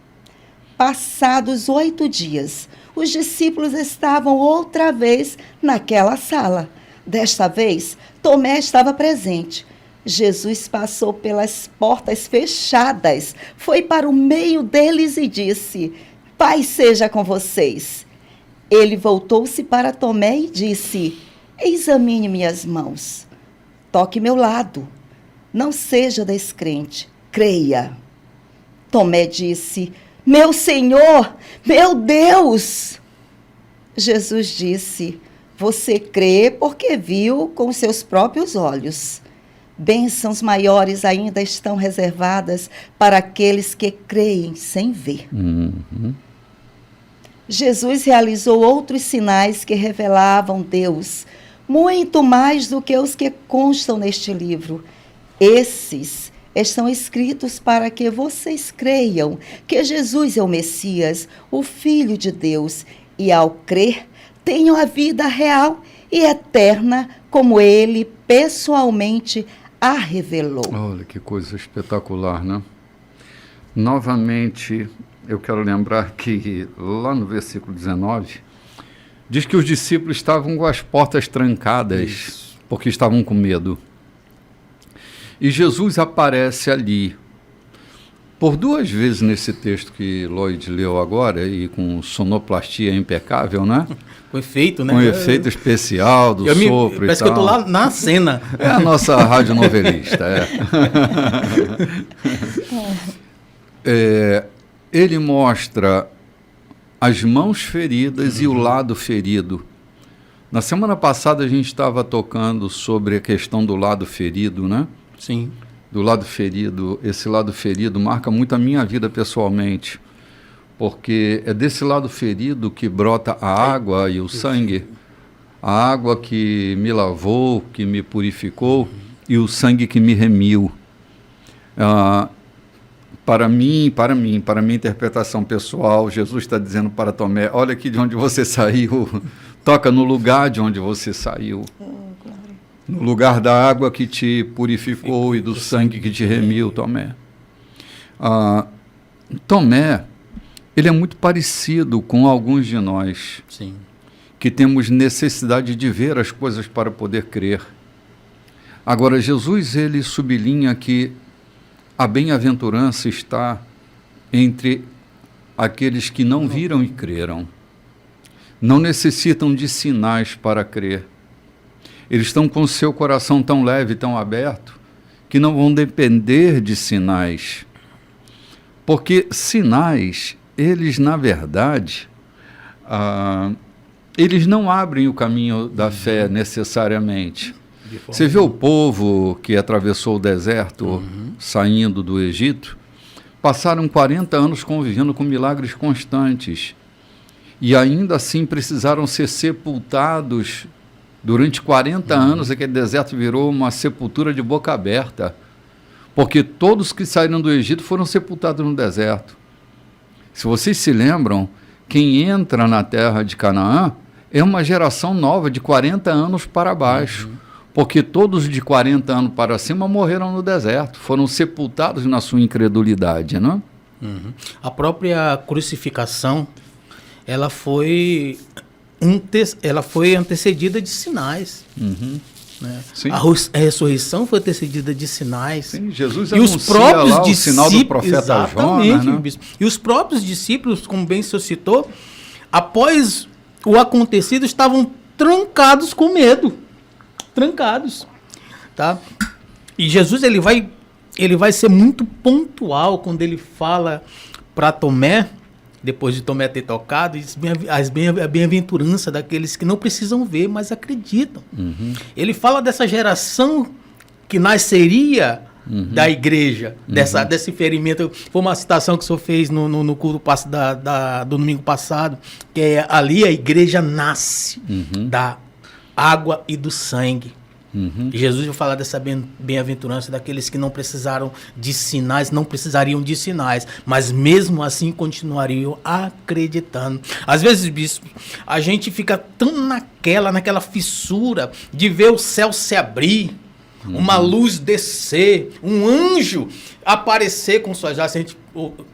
Passados 8 dias, os discípulos estavam outra vez naquela sala. Desta vez, Tomé estava presente. Jesus passou pelas portas fechadas, foi para o meio deles e disse: paz seja com vocês. Ele voltou-se para Tomé e disse: examine minhas mãos, toque meu lado, não seja descrente, creia. Tomé disse: meu Senhor, meu Deus! Jesus disse: você crê porque viu com seus próprios olhos. Bênçãos maiores ainda estão reservadas para aqueles que creem sem ver. Jesus realizou outros sinais que revelavam Deus, muito mais do que os que constam neste livro. Esses estão escritos para que vocês creiam que Jesus é o Messias, o Filho de Deus, e ao crer, tenham a vida real e eterna, como Ele pessoalmente a revelou. Olha que coisa espetacular, né? Novamente, eu quero lembrar que lá no versículo 19, diz que os discípulos estavam com as portas trancadas, porque estavam com medo. E Jesus aparece ali, por 2 vezes nesse texto que Lloyd leu agora, e com sonoplastia impecável, né? Com efeito, né? Com efeito especial do sopro e tal. Parece que eu estou lá na cena. É a nossa radionovelista, Ele mostra as mãos feridas e o lado ferido. Na semana passada a gente estava tocando sobre a questão do lado ferido, né? Sim. Do lado ferido. Esse lado ferido marca muito a minha vida pessoalmente, porque é desse lado ferido que brota a água e o sangue. A água que me lavou, que me purificou, e o sangue que me remiu. Para minha interpretação pessoal, Jesus está dizendo para Tomé: olha aqui de onde você saiu, toca no lugar de onde você saiu, no lugar da água que te purificou e do sangue que te remiu, Tomé. Tomé, ele é muito parecido com alguns de nós. Sim. Que temos necessidade de ver as coisas para poder crer. Agora, Jesus, ele sublinha que a bem-aventurança está entre aqueles que não viram e creram. Não necessitam de sinais para crer. Eles estão com o seu coração tão leve, tão aberto, que não vão depender de sinais. Porque sinais, eles, na verdade, eles não abrem o caminho da fé necessariamente. Você vê o povo que atravessou o deserto, saindo do Egito, passaram 40 anos convivendo com milagres constantes e ainda assim precisaram ser sepultados. Durante 40 anos aquele deserto virou uma sepultura de boca aberta, porque todos que saíram do Egito foram sepultados no deserto. Se vocês se lembram, quem entra na terra de Canaã é uma geração nova de 40 anos para baixo. Porque todos de 40 anos para cima morreram no deserto, foram sepultados na sua incredulidade, não? A própria crucificação, ela foi antecedida de sinais. Né? A ressurreição foi antecedida de sinais. Sim, Jesus e os próprios lá o sinal do profeta Jonas, né? E os próprios discípulos, como bem o senhor citou, após o acontecido, estavam trancados com medo. Trancados, tá? E Jesus, ele vai ele vai ser muito pontual quando ele fala para Tomé, depois de Tomé ter tocado, a bem-aventurança daqueles que não precisam ver, mas acreditam. Ele fala dessa geração que nasceria da igreja, desse ferimento. Foi uma citação que o senhor fez no culto do domingo passado, que é ali a igreja nasce da água e do sangue. E Jesus vai falar dessa bem-aventurança daqueles que não precisaram de sinais, não precisariam de sinais, mas mesmo assim continuariam acreditando. Às vezes, bispo, a gente fica tão naquela fissura de ver o céu se abrir, uma luz descer, um anjo aparecer com suas asas. Se a gente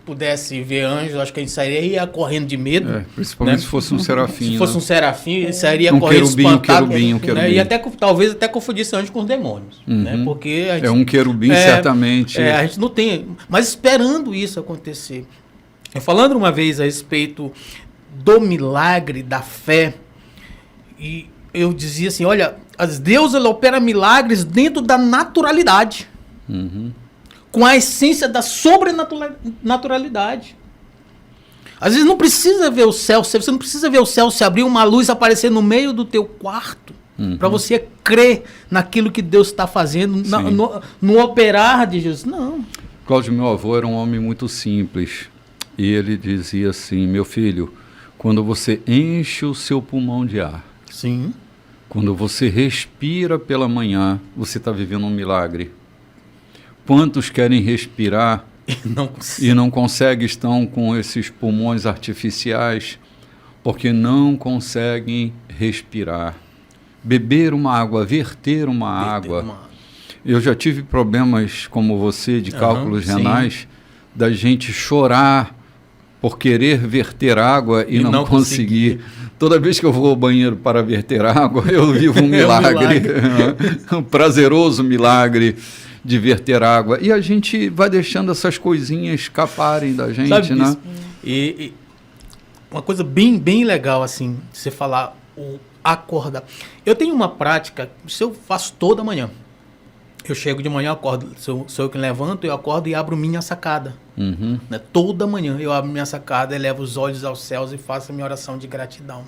pudesse ver anjos, acho que a gente sairia correndo de medo. Principalmente, né? Se fosse um serafim. Se fosse um serafim, sairia correndo espantado. Um querubim. Né? E até, talvez até confundisse anjo com os demônios. Né? Porque a gente, um querubim, certamente. A gente não tem... Mas esperando isso acontecer. Eu falando uma vez a respeito do milagre da fé, e eu dizia assim, olha, Deus ele opera milagres dentro da naturalidade. Com a essência da sobrenaturalidade. Às vezes não precisa ver o céu, você não precisa ver o céu se abrir, uma luz aparecer no meio do teu quarto, para você crer naquilo que Deus está fazendo, no operar de Jesus. Não. Cláudio, meu avô, era um homem muito simples. E ele dizia assim, meu filho, quando você enche o seu pulmão de ar, quando você respira pela manhã, você está vivendo um milagre. Quantos querem respirar e não conseguem, estão com esses pulmões artificiais, porque não conseguem respirar. Beber uma água, verter uma água. Eu já tive problemas como você, de cálculos renais, da gente chorar por querer verter água e não conseguir. Toda vez que eu vou ao banheiro para verter água, eu vivo um milagre. Um prazeroso milagre de verter água. E a gente vai deixando essas coisinhas escaparem da gente, sabe, né? E uma coisa bem legal, assim, você falar, o acordar. Eu tenho uma prática, isso eu faço toda manhã. Eu chego de manhã, acordo, sou eu que levanto, eu acordo e abro minha sacada. Né? Toda manhã eu abro minha sacada, elevo os olhos aos céus e faço a minha oração de gratidão.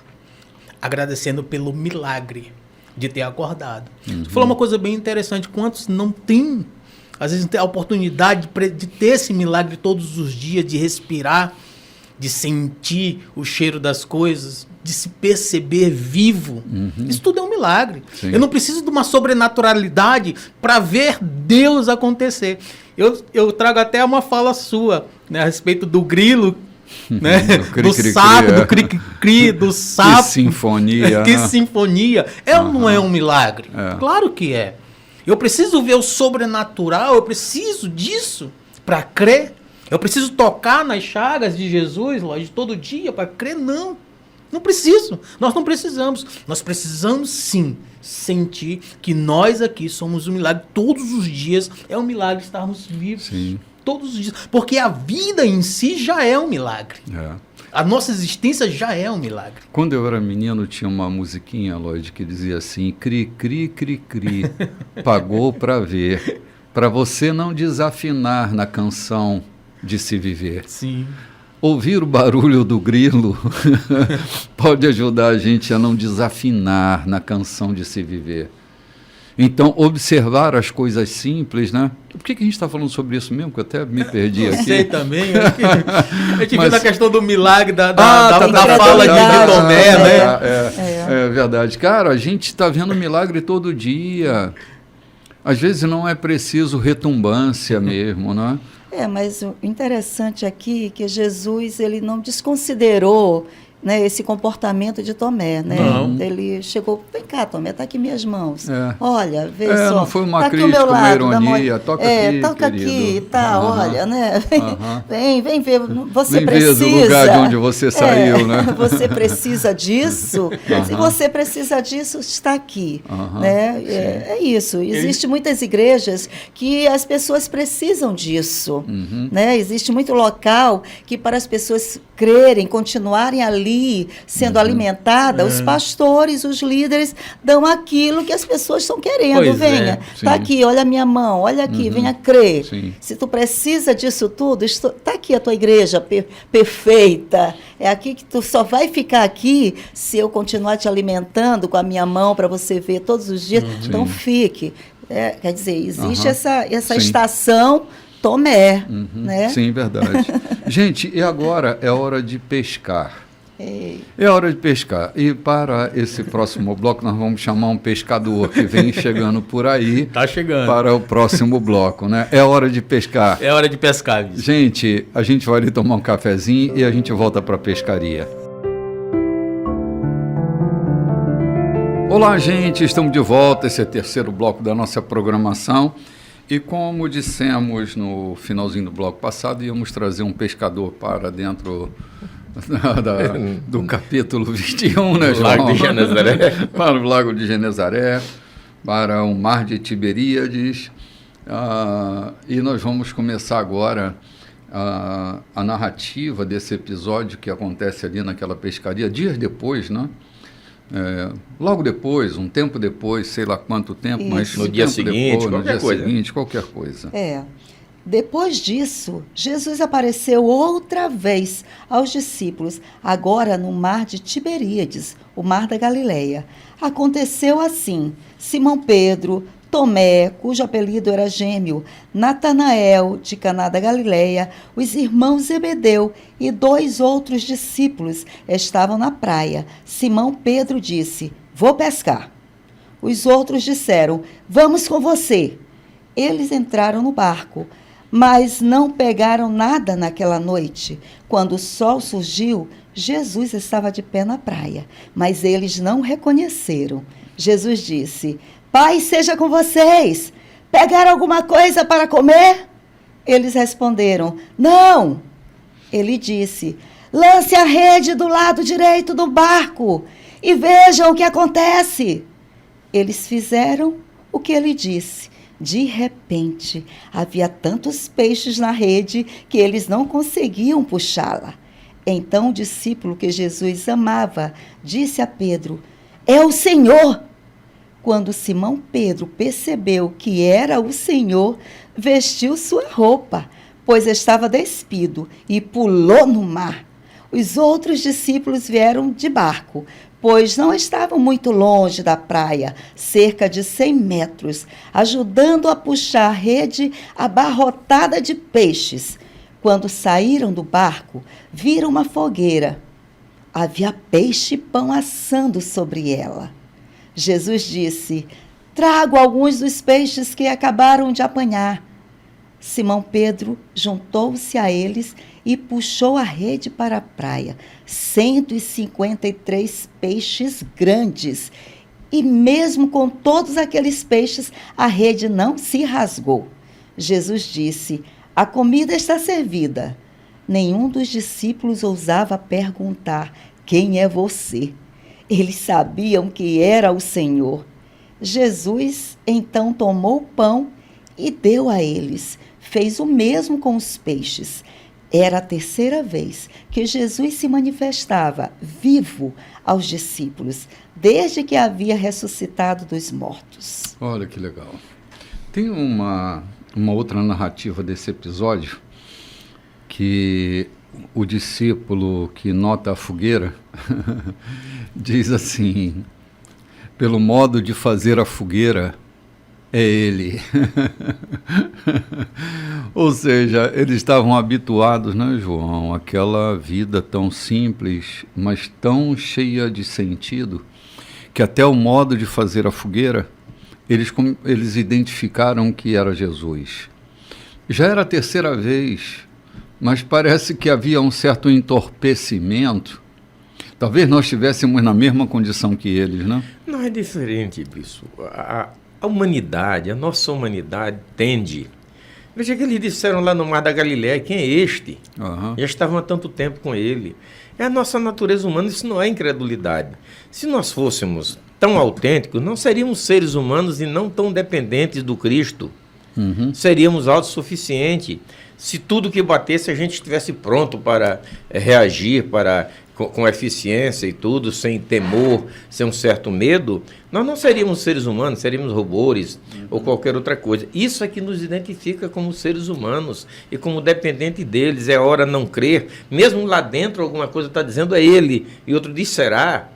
Agradecendo pelo milagre de ter acordado. Você falou uma coisa bem interessante. Quantos não têm, às vezes, não tem a oportunidade de ter esse milagre todos os dias, de respirar, de sentir o cheiro das coisas, de se perceber vivo. Isso tudo é um milagre. Eu não preciso de uma sobrenaturalidade para ver Deus acontecer. Eu trago até uma fala sua, né, a respeito do grilo, né? Do sapo, do cri-cri, do sapo. Que sinfonia. Que sinfonia. Não é um milagre? Claro que é. Eu preciso ver o sobrenatural, eu preciso disso para crer. Eu preciso tocar nas chagas de Jesus, lógico, todo dia para crer? Não. Não preciso. Nós não precisamos. Nós precisamos, sim, sentir que nós aqui somos um milagre. Todos os dias é um milagre estarmos vivos. Sim. Todos os dias. Porque a vida em si já é um milagre. A nossa existência já é um milagre. Quando eu era menino, tinha uma musiquinha, Lloyd, que dizia assim, cri, cri, cri, cri, pagou para ver, para você não desafinar na canção de se viver. Sim. Ouvir o barulho do grilo pode ajudar a gente a não desafinar na canção de se viver. Então, observar as coisas simples, né? Por que a gente está falando sobre isso mesmo? Que eu até me perdi aqui. Eu sei também. A gente viu na questão do milagre da fala de Tomé, né? É verdade. Cara, a gente está vendo milagre todo dia. Às vezes não é preciso retumbância mesmo, né? Mas o interessante aqui é que Jesus ele não desconsiderou, né, esse comportamento de Tomé, né? Não. Ele chegou, vem cá, Tomé, tá aqui minhas mãos. Olha, vê só. Não foi uma tá crítica, uma ironia, toca aqui, toca querido. Aqui, tá, olha, né? Vem ver, você vem precisa. Ver do lugar de onde você saiu, né? Você precisa disso. Se você precisa disso, está aqui, né? É isso. Existem muitas igrejas que as pessoas precisam disso, né? Existe muito local que para as pessoas crerem, continuarem ali ali sendo alimentada, os pastores, os líderes dão aquilo que as pessoas estão querendo. Pois venha, está aqui, olha a minha mão, olha aqui, venha crer. Sim. Se tu precisa disso tudo, está aqui a tua igreja perfeita. É aqui que tu só vai ficar aqui se eu continuar te alimentando com a minha mão para você ver todos os dias. Então fique. Quer dizer, existe essa estação Tomé, né? Sim, verdade. Gente, e agora é hora de pescar. É hora de pescar. E para esse próximo bloco, nós vamos chamar um pescador que vem chegando por aí. Tá chegando. Para o próximo bloco, né? É hora de pescar. É hora de pescar, bicho. Gente, a gente vai ali tomar um cafezinho e a gente volta para a pescaria. Olá, gente, estamos de volta. Esse é o terceiro bloco da nossa programação. E como dissemos no finalzinho do bloco passado, íamos trazer um pescador para dentro do capítulo 21, né, João? Lago de Genezaré. Para o Lago de Genezaré, para o Mar de Tiberíades. E nós vamos começar agora a narrativa desse episódio que acontece ali naquela pescaria, dias depois, né? Logo depois, um tempo depois, sei lá quanto tempo, mas no dia seguinte, qualquer coisa. Depois disso, Jesus apareceu outra vez aos discípulos, agora no mar de Tiberíades, o mar da Galileia. Aconteceu assim: Simão Pedro, Tomé, cujo apelido era Gêmeo, Natanael, de Caná da Galileia, os irmãos Zebedeu e 2 outros discípulos estavam na praia. Simão Pedro disse: vou pescar. Os outros disseram: vamos com você. Eles entraram no barco, mas não pegaram nada naquela noite. Quando o sol surgiu, Jesus estava de pé na praia, mas eles não o reconheceram. Jesus disse: Pai seja com vocês. Pegaram alguma coisa para comer? Eles responderam: não. Ele disse: lance a rede do lado direito do barco e vejam o que acontece. Eles fizeram o que ele disse. De repente, havia tantos peixes na rede que eles não conseguiam puxá-la. Então o discípulo que Jesus amava disse a Pedro: é o Senhor. Quando Simão Pedro percebeu que era o Senhor, vestiu sua roupa, pois estava despido, e pulou no mar. Os outros discípulos vieram de barco, pois não estavam muito longe da praia, cerca de 100 metros, ajudando a puxar a rede abarrotada de peixes. Quando saíram do barco, viram uma fogueira. Havia peixe e pão assando sobre ela. Jesus disse: trago alguns dos peixes que acabaram de apanhar. Simão Pedro juntou-se a eles e puxou a rede para a praia. 153 peixes grandes. E mesmo com todos aqueles peixes, a rede não se rasgou. Jesus disse: a comida está servida. Nenhum dos discípulos ousava perguntar: quem é você? Eles sabiam que era o Senhor. Jesus então tomou o pão e deu a eles. Fez o mesmo com os peixes. Era a terceira vez que Jesus se manifestava vivo aos discípulos, desde que havia ressuscitado dos mortos. Olha que legal. Tem uma outra narrativa desse episódio que o discípulo que nota a fogueira diz assim: pelo modo de fazer a fogueira, é ele. Ou seja, eles estavam habituados, né, João, àquela vida tão simples, mas tão cheia de sentido, que até o modo de fazer a fogueira, eles identificaram que era Jesus. Já era a terceira vez, mas parece que havia um certo entorpecimento. Talvez nós estivéssemos na mesma condição que eles, né? Não é diferente, bispo. A humanidade, a nossa humanidade tende. Veja que eles disseram lá no Mar da Galileia: quem é este? Já estavam há tanto tempo com ele. É a nossa natureza humana, isso não é incredulidade. Se nós fôssemos tão autênticos, não seríamos seres humanos e não tão dependentes do Cristo. Seríamos autossuficientes. Se tudo que batesse a gente estivesse pronto para reagir, para com eficiência e tudo, sem temor, sem um certo medo, nós não seríamos seres humanos, seríamos robôs ou qualquer outra coisa. Isso é que nos identifica como seres humanos e como dependente deles. É hora não crer, mesmo lá dentro alguma coisa está dizendo é ele, e outro diz será.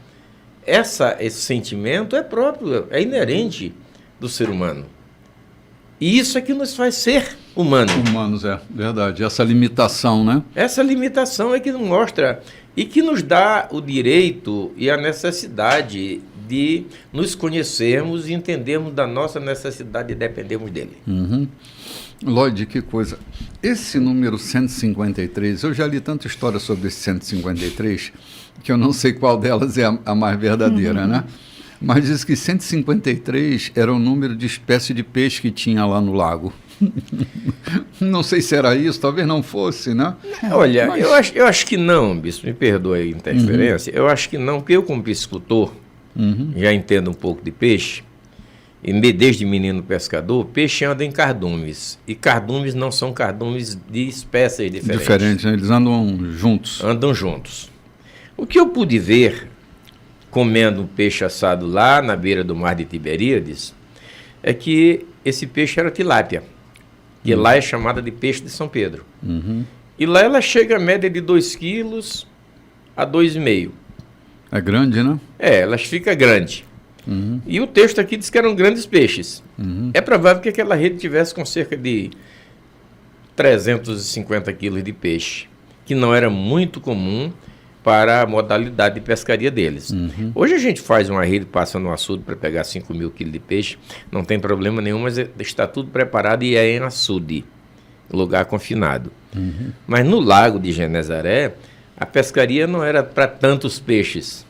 Esse sentimento é próprio, é inerente do ser humano. E isso é que nos faz ser humanos. Humanos, é verdade. Essa limitação, né? Essa limitação é que nos mostra e que nos dá o direito e a necessidade de nos conhecermos e entendermos da nossa necessidade de dependermos dele. Uhum. Lloyd, que coisa. Esse número 153, eu já li tanta história sobre esse 153, que eu não sei qual delas é a mais verdadeira, né? Mas diz que 153 era o número de espécie de peixe que tinha lá no lago. Não sei se era isso, talvez não fosse, né? Olha, mas... eu acho que não, bispo, me perdoe a interferência, eu acho que não, porque eu como piscicultor já entendo um pouco de peixe, e desde menino pescador, peixe anda em cardumes, e cardumes não são cardumes de espécies diferentes. Diferentes, né? Eles andam juntos. Andam juntos. O que eu pude ver, comendo um peixe assado lá na beira do mar de Tiberíades, é que esse peixe era tilápia, que lá é chamada de peixe de São Pedro. E lá ela chega a média de 2 quilos a 2,5. É grande, né? Ela fica grande. E o texto aqui diz que eram grandes peixes. É provável que aquela rede tivesse com cerca de 350 quilos de peixe, que não era muito comum para a modalidade de pescaria deles. Hoje a gente faz uma rede, passa no açude para pegar 5.000 quilos de peixe, não tem problema nenhum, mas está tudo preparado e é em açude, lugar confinado. Mas no lago de Genezaré, a pescaria não era para tantos peixes,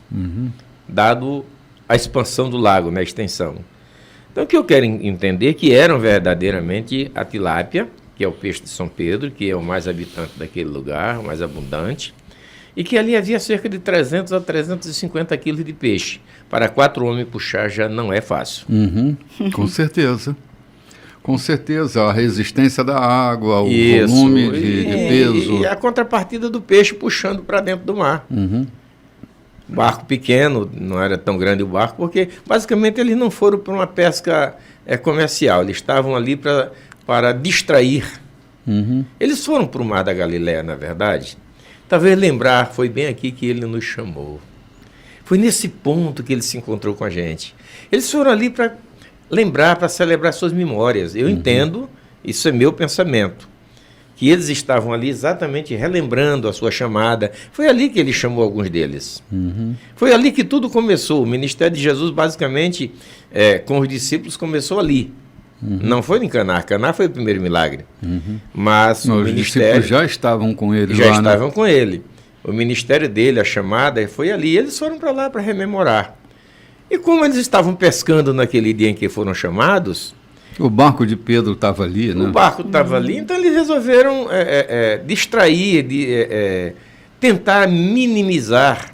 dado a expansão do lago, a extensão. Então o que eu quero entender é que eram verdadeiramente a tilápia, que é o peixe de São Pedro, que é o mais habitante daquele lugar, o mais abundante, e que ali havia cerca de 300 a 350 quilos de peixe. Para 4 homens puxar já não é fácil. Com certeza. Com certeza, a resistência da água, o volume de peso. E a contrapartida do peixe puxando para dentro do mar. Barco pequeno, não era tão grande o barco, porque basicamente eles não foram para uma pesca comercial, eles estavam ali para distrair. Eles foram para o Mar da Galileia, na verdade. Talvez lembrar, foi bem aqui que ele nos chamou. Foi nesse ponto que ele se encontrou com a gente. Eles foram ali para lembrar, para celebrar suas memórias. Eu entendo, isso é meu pensamento, que eles estavam ali exatamente relembrando a sua chamada. Foi ali que ele chamou alguns deles. Foi ali que tudo começou. O ministério de Jesus, basicamente, com os discípulos, começou ali. Não foi em Caná. Caná foi o primeiro milagre. Mas o ministério... Os discípulos já estavam com ele já lá, estavam né? com ele. O ministério dele, a chamada, foi ali. Eles foram para lá para rememorar. E como eles estavam pescando naquele dia em que foram chamados... O barco de Pedro estava ali, né? O barco estava ali, então eles resolveram distrair, tentar minimizar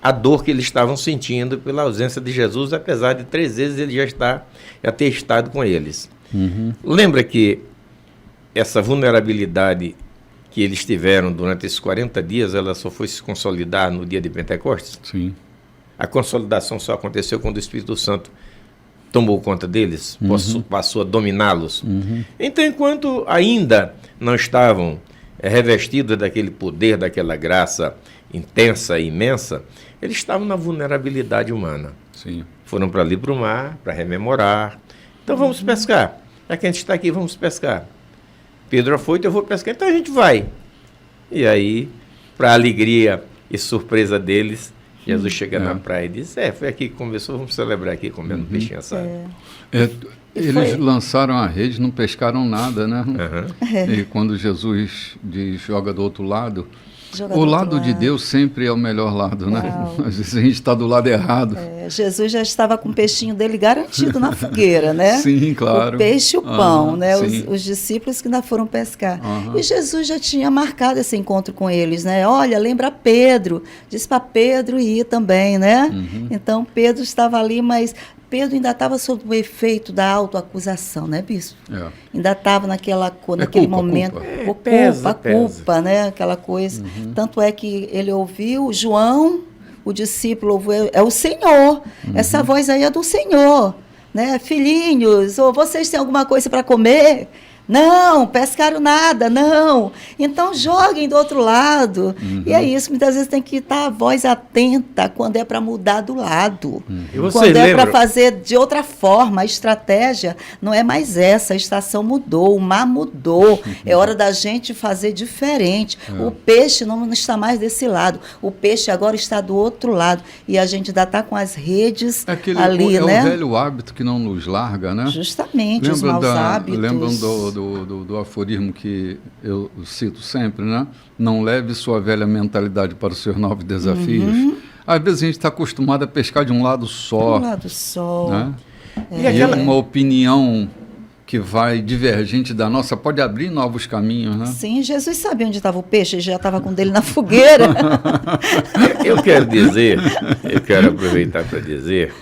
a dor que eles estavam sentindo pela ausência de Jesus, apesar de 3 vezes ele já ter estado com eles. Lembra que essa vulnerabilidade que eles tiveram durante esses 40 dias, ela só foi se consolidar no dia de Pentecostes? Sim. A consolidação só aconteceu quando o Espírito Santo tomou conta deles, passou a dominá-los. Então, enquanto ainda não estavam revestidos daquele poder, daquela graça intensa e imensa, eles estavam na vulnerabilidade humana. Sim. Foram para ali para o mar, para rememorar. Então vamos pescar. Já que a gente está aqui, vamos pescar. Pedro foi, eu vou pescar, então a gente vai. E aí, para a alegria e surpresa deles, Jesus chega na praia e diz, foi aqui que começou, vamos celebrar aqui comendo peixinho assado. Eles lançaram a rede, não pescaram nada, né? E quando Jesus diz, joga do outro lado, o lado de Deus sempre é o melhor lado, né? Às vezes a gente está do lado errado. Jesus já estava com o peixinho dele garantido na fogueira, né? Sim, claro. O peixe e o pão, né? Os discípulos que ainda foram pescar. E Jesus já tinha marcado esse encontro com eles, né? Olha, lembra Pedro. Disse para Pedro ir também, né? Então Pedro estava ali, mas Pedro ainda estava sob o efeito da autoacusação, né, bispo? Ainda estava naquele momento. Culpa, né? Aquela coisa. Tanto é que ele ouviu João, o discípulo, ouviu, é o Senhor. Essa voz aí é do Senhor. Né? Filhinhos, ou vocês têm alguma coisa para comer? Não, pescaram nada, não. Então joguem do outro lado. E é isso, muitas vezes tem que estar a voz atenta quando é para mudar do lado. Quando é para fazer de outra forma, a estratégia não é mais essa, a estação mudou, o mar mudou. É hora da gente fazer diferente. O peixe não está mais desse lado, o peixe agora está do outro lado. E a gente ainda está com as redes ali, né? É o velho hábito que não nos larga, né? Justamente, os maus hábitos. Lembram do aforismo que eu cito sempre, né? Não leve sua velha mentalidade para os seus novos desafios. Às vezes a gente está acostumado a pescar de um lado só. Né? E uma opinião que vai divergente da nossa pode abrir novos caminhos, né? Sim, Jesus sabia onde estava o peixe, já estava com dele na fogueira. Eu quero aproveitar para dizer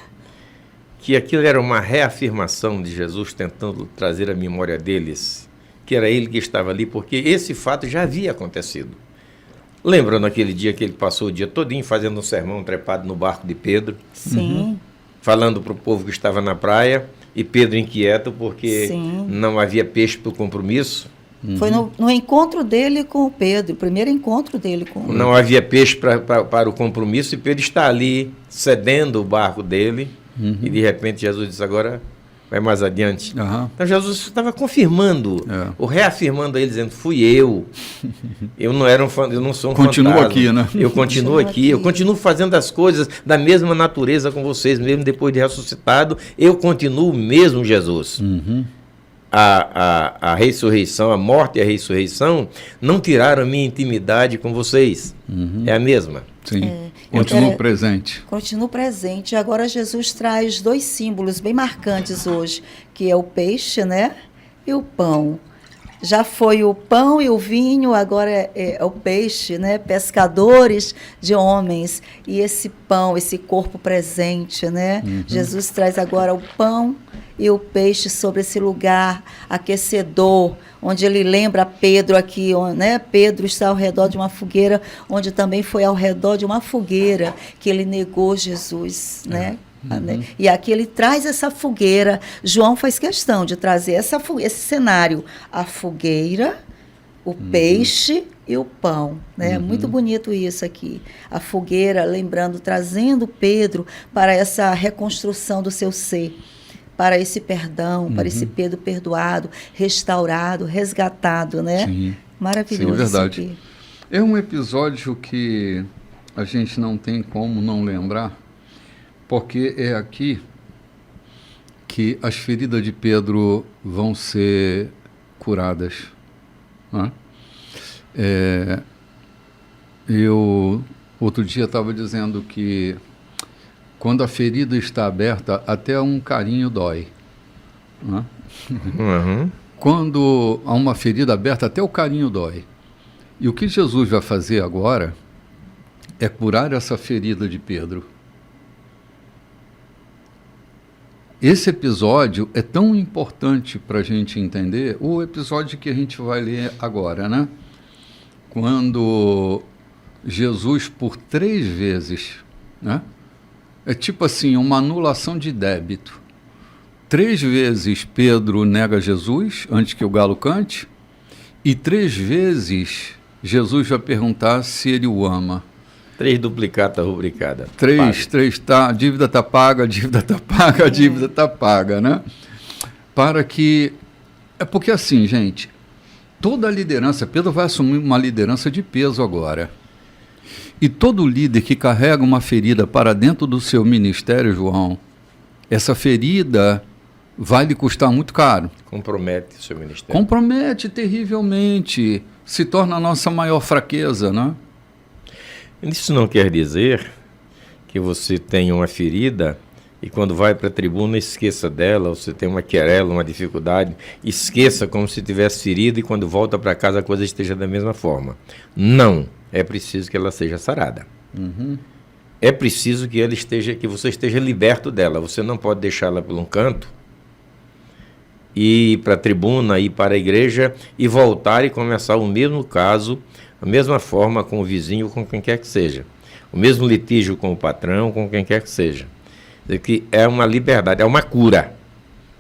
que aquilo era uma reafirmação de Jesus tentando trazer à memória deles que era ele que estava ali, porque esse fato já havia acontecido. Lembram naquele dia que ele passou o dia todinho fazendo um sermão trepado no barco de Pedro? Sim. Falando para o povo que estava na praia, e Pedro inquieto porque não havia peixe para o compromisso. Foi no encontro dele com o Pedro, o primeiro encontro dele com o Pedro. Não havia peixe para o compromisso, e Pedro está ali cedendo o barco dele. E de repente Jesus disse: agora vai mais adiante. Então Jesus estava confirmando, ou reafirmando a ele, dizendo: fui eu. Eu não sou um Continuo fantasma. Aqui, né? Eu continuo aqui, eu continuo fazendo as coisas da mesma natureza com vocês, mesmo depois de ressuscitado, eu continuo mesmo Jesus. A ressurreição, a morte e a ressurreição não tiraram a minha intimidade com vocês. É a mesma. Sim. Continua presente. Continua presente. Agora Jesus traz dois símbolos bem marcantes hoje, que é o peixe, né? E o pão. Já foi o pão e o vinho, agora é o peixe, né? Pescadores de homens. E esse pão, esse corpo presente, né? Jesus traz agora o pão e o peixe sobre esse lugar aquecedor, onde ele lembra Pedro aqui, né? Pedro está ao redor de uma fogueira, onde também foi ao redor de uma fogueira que ele negou Jesus, né? E aqui ele traz essa fogueira. João faz questão de trazer esse cenário, a fogueira, o peixe e o pão, né? Muito bonito isso aqui. A fogueira, lembrando, trazendo Pedro para essa reconstrução do seu ser, para esse perdão, para esse Pedro perdoado, restaurado, resgatado, né? Sim. Maravilhoso. Sim, verdade. Isso aqui. É um episódio que a gente não tem como não lembrar, porque é aqui que as feridas de Pedro vão ser curadas. Né? Eu, outro dia, estava dizendo que quando a ferida está aberta, até um carinho dói. Né? Quando há uma ferida aberta, até o carinho dói. E o que Jesus vai fazer agora é curar essa ferida de Pedro. Esse episódio é tão importante para a gente entender, o episódio que a gente vai ler agora, né? Quando Jesus, por 3 vezes, né? É tipo assim, uma anulação de débito. 3 vezes Pedro nega Jesus, antes que o galo cante, e 3 vezes Jesus vai perguntar se ele o ama. 3 duplicata rubricada. 3, tá, a dívida está paga, a dívida está paga, a dívida está paga, né? Para que... É porque assim, gente, toda a liderança, Pedro vai assumir uma liderança de peso agora. E todo líder que carrega uma ferida para dentro do seu ministério, João, essa ferida vai lhe custar muito caro. Compromete o seu ministério. Compromete terrivelmente, se torna a nossa maior fraqueza, né? Isso não quer dizer que você tenha uma ferida e quando vai para a tribuna esqueça dela, ou você tem uma querela, uma dificuldade, esqueça como se tivesse ferida e quando volta para casa a coisa esteja da mesma forma. Não, é preciso que ela seja sarada. é preciso que você esteja liberto dela. Você não pode deixá-la por um canto, ir para a tribuna, ir para a igreja e voltar e começar o mesmo caso, a mesma forma com o vizinho, com quem quer que seja. O mesmo litígio com o patrão, com quem quer que seja. Que é uma liberdade, é uma cura.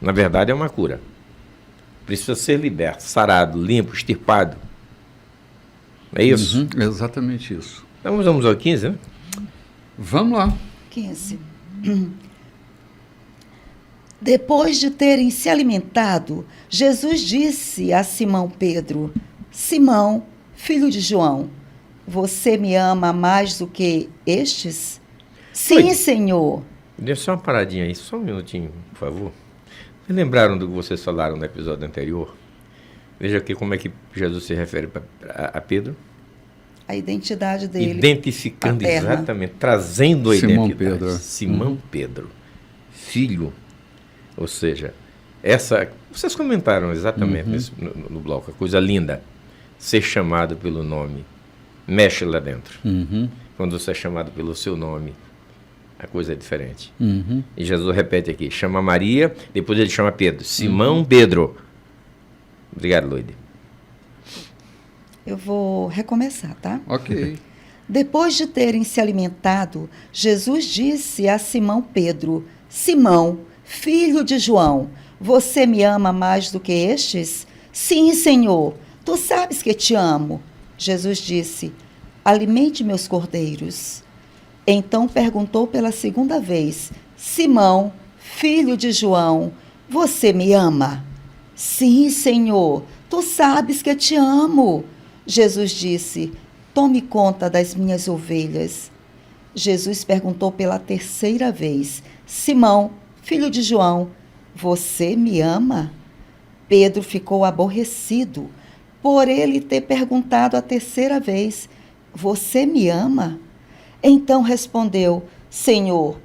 Na verdade, é uma cura. Precisa ser liberto, sarado, limpo, extirpado. É isso? Exatamente isso. Então vamos ao 15, né? Vamos lá. 15. Depois de terem se alimentado, Jesus disse a Simão Pedro: Simão, filho de João, você me ama mais do que estes? Sim, Oi. Senhor. Deixa uma paradinha aí, só um minutinho, por favor. Vocês lembraram do que vocês falaram no episódio anterior? Veja aqui como é que Jesus se refere a Pedro. A identidade dele. Identificando paterna. exatamente, trazendo a Simão identidade. Pedro. Simão Pedro, filho. Ou seja, vocês comentaram exatamente no bloco, a coisa linda, ser chamado pelo nome, mexe lá dentro. Quando você é chamado pelo seu nome, a coisa é diferente. E Jesus repete aqui, chama Maria, depois ele chama Pedro, Simão Pedro. Obrigado, Loide. Eu vou recomeçar, tá? Ok. Depois de terem se alimentado, Jesus disse a Simão Pedro: Simão, filho de João, você me ama mais do que estes? Sim, Senhor, tu sabes que te amo. Jesus disse: alimente meus cordeiros. Então perguntou pela segunda vez: Simão, filho de João, você me ama? Sim, Senhor, tu sabes que te amo. Jesus disse: tome conta das minhas ovelhas. Jesus perguntou pela terceira vez: Simão, filho de João, você me ama? Pedro ficou aborrecido por ele ter perguntado a terceira vez: você me ama? Então respondeu: Senhor,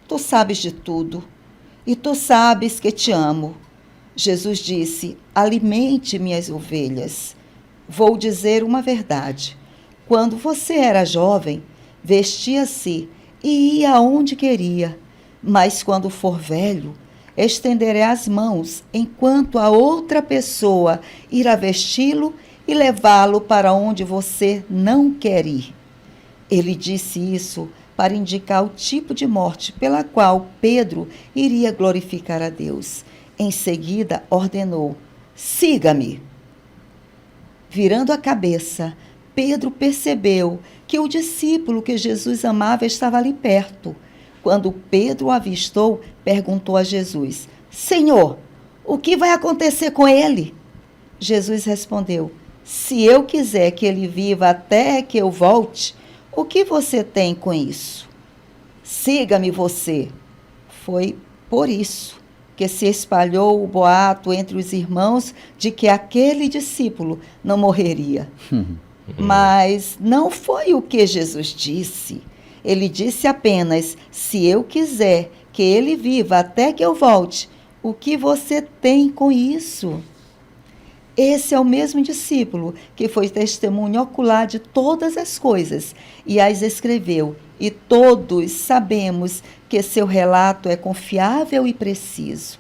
tu sabes de tudo, e tu sabes que te amo. Jesus disse: alimente minhas ovelhas. Vou dizer uma verdade. Quando você era jovem, vestia-se e ia aonde queria. Mas quando for velho, estenderei as mãos enquanto a outra pessoa irá vesti-lo e levá-lo para onde você não quer ir. Ele disse isso para indicar o tipo de morte pela qual Pedro iria glorificar a Deus. Em seguida, ordenou: siga-me. Virando a cabeça, Pedro percebeu que o discípulo que Jesus amava estava ali perto. Quando Pedro o avistou, perguntou a Jesus: Senhor, o que vai acontecer com ele? Jesus respondeu: se eu quiser que ele viva até que eu volte, o que você tem com isso? Siga-me você. Foi por isso que se espalhou o boato entre os irmãos de que aquele discípulo não morreria. Mas não foi o que Jesus disse. Ele disse apenas: se eu quiser que ele viva até que eu volte, o que você tem com isso? Esse é o mesmo discípulo que foi testemunho ocular de todas as coisas e as escreveu, e todos sabemos que seu relato é confiável e preciso.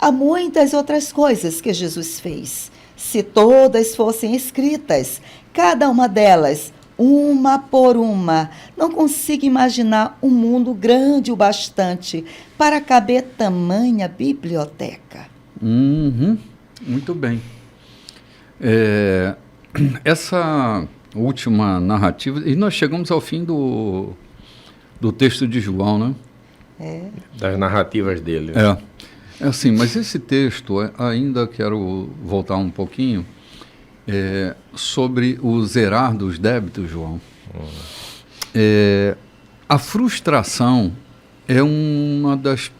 Há muitas outras coisas que Jesus fez. Se todas fossem escritas, cada uma delas, uma por uma, não consigo imaginar um mundo grande o bastante para caber tamanha biblioteca. Muito bem. Essa última narrativa, e nós chegamos ao fim do texto de João, né? Das narrativas dele. Né? É assim, mas esse texto, ainda quero voltar um pouquinho, sobre o zerar dos débitos, João. A frustração é um dos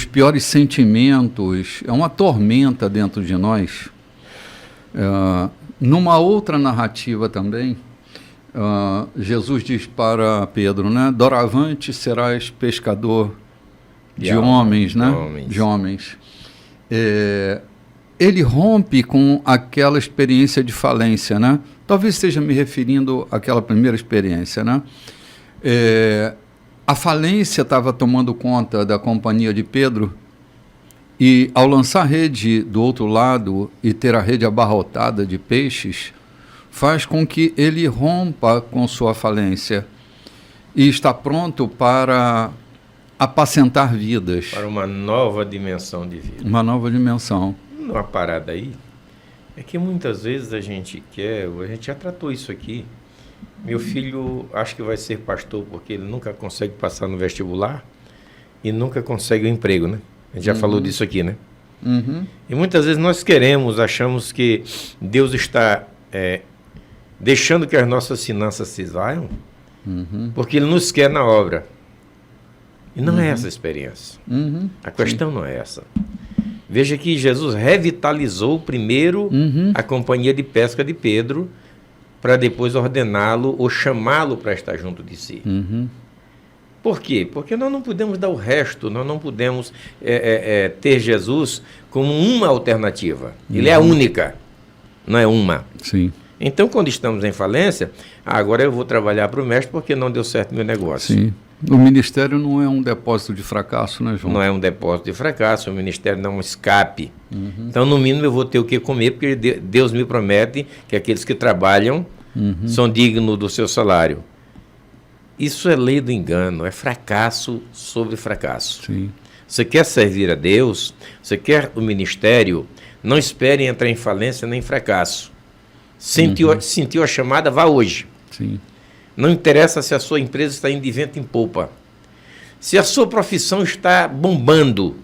piores sentimentos, é uma tormenta dentro de nós. Numa outra narrativa também, Jesus diz para Pedro, né? Doravante serás pescador de homens, né? De homens. ele rompe com aquela experiência de falência, né? Talvez esteja me referindo àquela primeira experiência, né? A falência estava tomando conta da companhia de Pedro, e ao lançar a rede do outro lado e ter a rede abarrotada de peixes, faz com que ele rompa com sua falência e está pronto para apacentar vidas. Para uma nova dimensão de vida. Uma nova dimensão. Uma parada aí é que muitas vezes a gente já tratou isso aqui. Meu filho acho que vai ser pastor porque ele nunca consegue passar no vestibular e nunca consegue um emprego, né? A gente já falou disso aqui, né? E muitas vezes nós achamos que Deus está deixando que as nossas finanças se esvaiam, porque Ele nos quer na obra. E não é essa a experiência. A questão não é essa. Veja que Jesus revitalizou primeiro a companhia de pesca de Pedro, para depois ordená-lo ou chamá-lo para estar junto de si. Por quê? Porque nós não podemos dar o resto, nós não podemos ter Jesus como uma alternativa. Ele é a única, não é uma. Sim. Então, quando estamos em falência, agora eu vou trabalhar para o mestre porque não deu certo meu negócio. Sim. O ministério não é um depósito de fracasso, né, João? Não é um depósito de fracasso, o ministério não é um escape. Então, no mínimo, eu vou ter o que comer, porque Deus me promete que aqueles que trabalham são dignos do seu salário. Isso é lei do engano, é fracasso sobre fracasso. Sim. Você quer servir a Deus, você quer o ministério, não espere entrar em falência nem em fracasso. Sentiu a chamada, vá hoje. Sim. Não interessa se a sua empresa está indo de vento em popa. Se a sua profissão está bombando,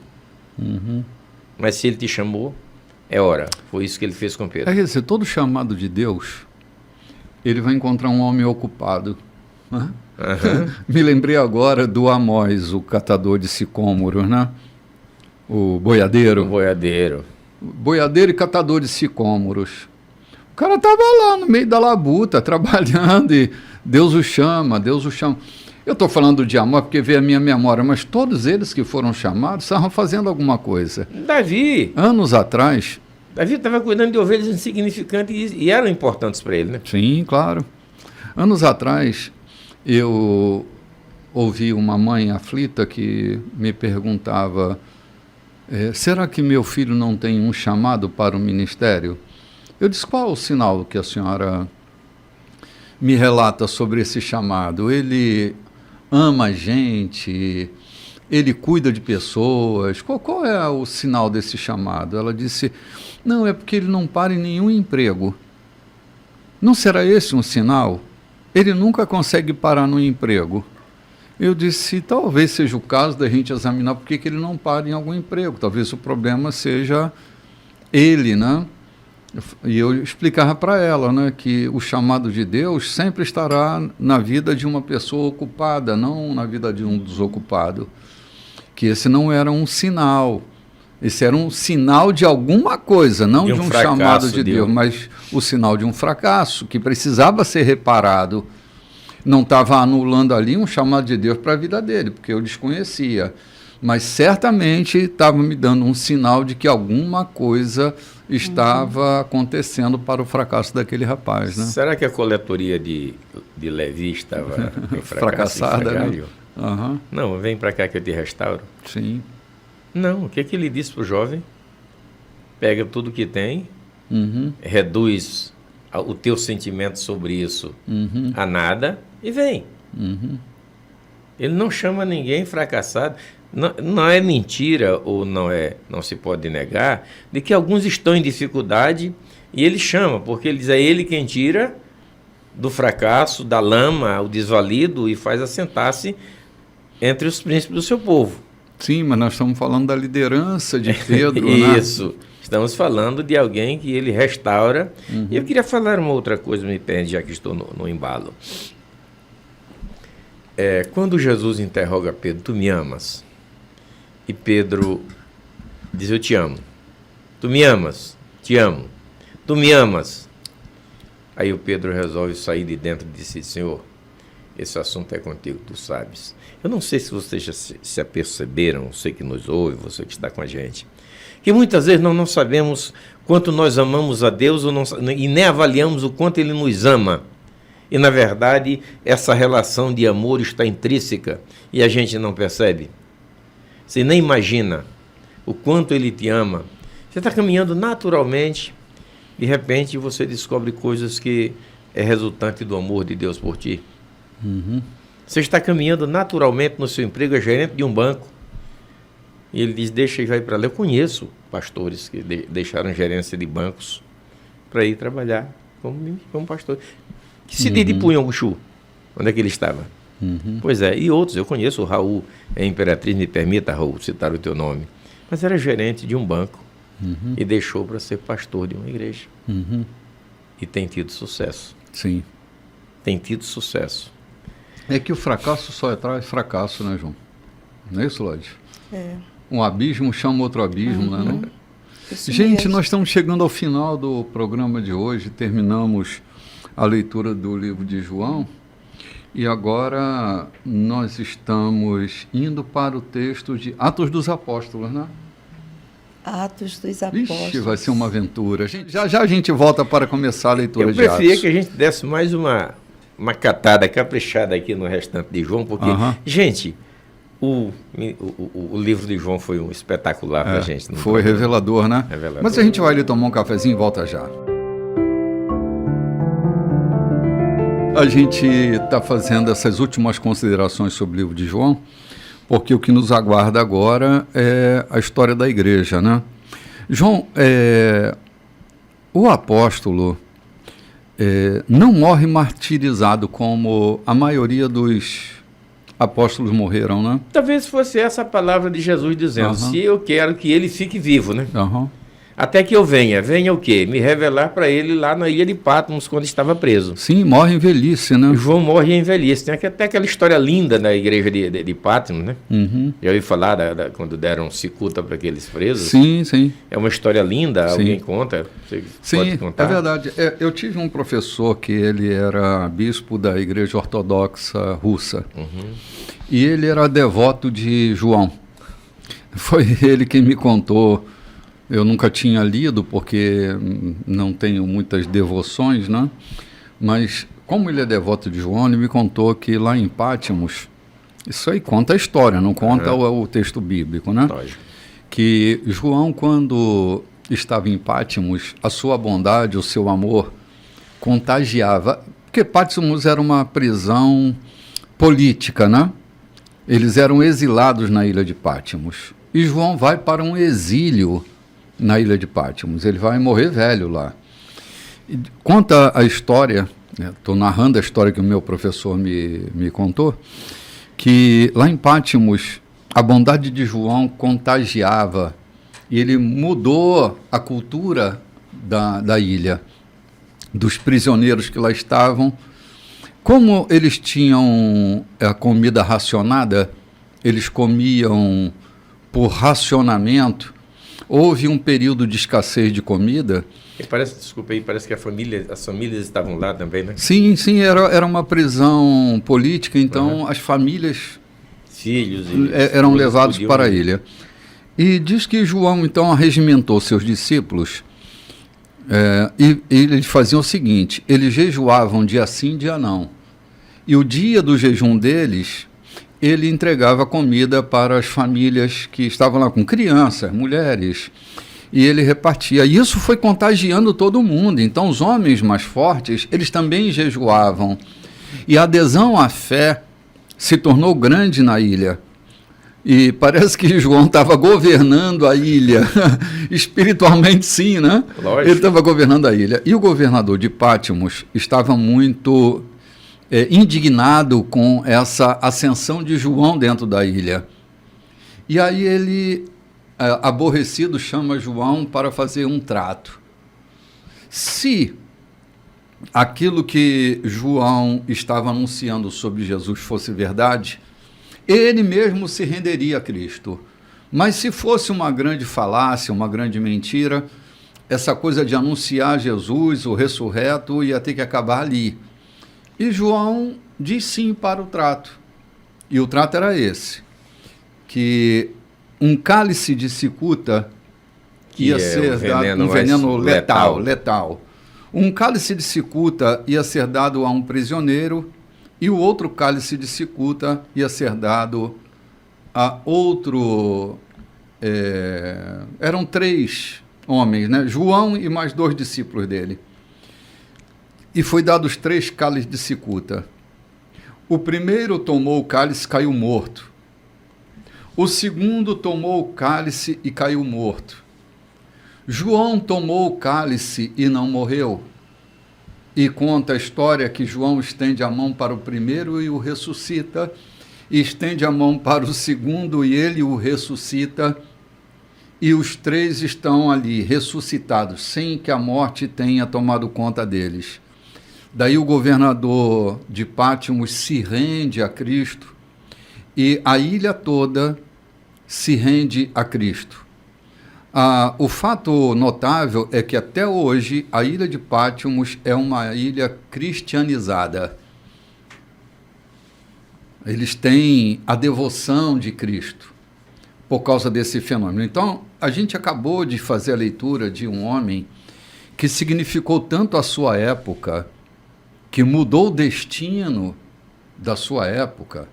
mas se Ele te chamou, é hora. Foi isso que Ele fez com Pedro. Quer dizer, todo chamado de Deus, Ele vai encontrar um homem ocupado. Né? Me lembrei agora do Amós, o catador de sicômoros, né? O boiadeiro. O boiadeiro. Boiadeiro e catador de sicômoros. O cara estava lá no meio da labuta, trabalhando, e Deus o chama, Deus o chama. Eu estou falando de Amós porque veio a minha memória, mas todos eles que foram chamados estavam fazendo alguma coisa. Davi. Anos atrás. Davi estava cuidando de ovelhas insignificantes e eram importantes para ele, né? Sim, claro. Anos atrás, eu ouvi uma mãe aflita que me perguntava, será que meu filho não tem um chamado para o ministério? Eu disse, qual é o sinal que a senhora me relata sobre esse chamado? Ele ama a gente, ele cuida de pessoas, qual é o sinal desse chamado? Ela disse, não, é porque ele não para em nenhum emprego. Não será esse um sinal? Ele nunca consegue parar no emprego. Eu disse, talvez seja o caso da gente examinar por que ele não para em algum emprego. Talvez o problema seja ele, né? E eu explicava para ela, né, que o chamado de Deus sempre estará na vida de uma pessoa ocupada, não na vida de um desocupado. Que esse não era um sinal. Esse era um sinal de alguma coisa, não de um chamado de Deus, mas o sinal de um fracasso que precisava ser reparado. Não estava anulando ali um chamado de Deus para a vida dele, porque eu desconhecia. Mas certamente estava me dando um sinal de que alguma coisa estava acontecendo para o fracasso daquele rapaz. Né? Será que a coletoria de Levi estava fracassada? Né? Não, vem para cá que eu te restauro. Sim. Não, o que ele disse para o jovem? Pega tudo que tem, reduz o teu sentimento sobre isso a nada e vem. Ele não chama ninguém fracassado. Não é mentira ou não se pode negar de que alguns estão em dificuldade e ele chama, porque ele diz, é ele quem tira do fracasso, da lama, o desvalido e faz assentar-se entre os príncipes do seu povo. Sim, mas nós estamos falando da liderança de Pedro, né? Isso, estamos falando de alguém que ele restaura. E eu queria falar uma outra coisa, me pede, já que estou no embalo. Quando Jesus interroga Pedro, tu me amas? E Pedro diz, eu te amo. Tu me amas? Te amo. Tu me amas? Aí o Pedro resolve sair de dentro e disse, Senhor, esse assunto é contigo, tu sabes. Eu não sei se vocês já se aperceberam, você que nos ouve, você que está com a gente, que muitas vezes nós não sabemos quanto nós amamos a Deus e nem avaliamos o quanto Ele nos ama. E, na verdade, essa relação de amor está intrínseca e a gente não percebe. Você nem imagina o quanto Ele te ama. Você está caminhando naturalmente, de repente você descobre coisas que é resultante do amor de Deus por ti. Uhum. Você está caminhando naturalmente no seu emprego, é gerente de um banco. E ele diz, deixa e vai para lá. Eu conheço pastores que deixaram gerência de bancos para ir trabalhar como pastor. Que se diz de Punhonguxu, onde é que ele estava? Uhum. Pois é, e outros, eu conheço o Raul, a Imperatriz, me permita, Raul, citar o teu nome. Mas era gerente de um banco e deixou para ser pastor de uma igreja. Uhum. E tem tido sucesso. Sim. Tem tido sucesso. É que o fracasso só traz fracasso, né, João? Não é isso, Lodi? É. Um abismo chama outro abismo, né? Não? Isso Gente, mesmo. nós estamos chegando ao final do programa de hoje, terminamos a leitura do livro de João e agora nós estamos indo para o texto de Atos dos Apóstolos, né? Atos dos Apóstolos. Ixi, vai ser uma aventura. Já já a gente volta para começar a leitura de Atos. Eu preferia que a gente desse mais uma catada caprichada aqui no restante de João, porque, gente, o livro de João foi um espetacular para a gente. Não foi revelador, né? Revelador. Mas a gente vai ali tomar um cafezinho e volta já. A gente está fazendo essas últimas considerações sobre o livro de João, porque o que nos aguarda agora é a história da igreja, né? João, o apóstolo não morre martirizado como a maioria dos apóstolos morreram, né? Talvez fosse essa a palavra de Jesus dizendo, se eu quero que ele fique vivo, né? Até que eu venha o quê? Me revelar para ele lá na ilha de Patmos, quando estava preso. Sim, morre em velhice, né? João morre em velhice. Tem até aquela história linda na igreja de Patmos, né? Já ouvi falar quando deram cicuta para aqueles presos. Sim, sim. É uma história linda, sim. Alguém conta? Você pode contar? É verdade. Eu tive um professor que ele era bispo da igreja ortodoxa russa. E ele era devoto de João. Foi ele quem me contou. Eu nunca tinha lido, porque não tenho muitas devoções, né? Mas, como ele é devoto de João, ele me contou que lá em Patmos, isso aí conta a história, não conta o texto bíblico, né? Lógico. Que João, quando estava em Patmos, a sua bondade, o seu amor, contagiava. Porque Patmos era uma prisão política, né? Eles eram exilados na ilha de Patmos. E João vai para um exílio na ilha de Patmos. Ele vai morrer velho lá. E conta a história, estou narrando a história que o meu professor me contou, que lá em Patmos a bondade de João contagiava e ele mudou a cultura da ilha, dos prisioneiros que lá estavam. Como eles tinham a comida racionada, eles comiam por racionamento. Houve um período de escassez de comida. Parece que as famílias estavam lá também, né? Sim, era uma prisão política, então as famílias, filhos eram levados para a ilha. E diz que João, então, arregimentou seus discípulos e eles faziam o seguinte, eles jejuavam dia sim, dia não. E o dia do jejum deles, ele entregava comida para as famílias que estavam lá com crianças, mulheres, e ele repartia. E isso foi contagiando todo mundo. Então, os homens mais fortes, eles também jejuavam. E a adesão à fé se tornou grande na ilha. E parece que João estava governando a ilha. Espiritualmente, sim, né? Lógico. Ele estava governando a ilha. E o governador de Patmos estava muito indignado com essa ascensão de João dentro da ilha. E aí ele, aborrecido, chama João para fazer um trato. Se aquilo que João estava anunciando sobre Jesus fosse verdade, ele mesmo se renderia a Cristo. Mas se fosse uma grande falácia, uma grande mentira, essa coisa de anunciar Jesus, o ressurreto, ia ter que acabar ali. E João diz sim para o trato. E o trato era esse, que um cálice de cicuta ia ser dado, um veneno letal. Um cálice de cicuta ia ser dado a um prisioneiro e o outro cálice de cicuta ia ser dado a outro... eram 3 homens, né? João e mais 2 discípulos dele. E foi dado os 3 cálices de cicuta. O primeiro tomou o cálice e caiu morto. O segundo tomou o cálice e caiu morto. João tomou o cálice e não morreu. E conta a história que João estende a mão para o primeiro e o ressuscita, e estende a mão para o segundo e ele o ressuscita, e os 3 estão ali ressuscitados, sem que a morte tenha tomado conta deles. Daí o governador de Pátimos se rende a Cristo e a ilha toda se rende a Cristo. O fato notável é que até hoje a ilha de Pátimos é uma ilha cristianizada. Eles têm a devoção de Cristo por causa desse fenômeno. Então, a gente acabou de fazer a leitura de um homem que significou tanto a sua época, que mudou o destino da sua época.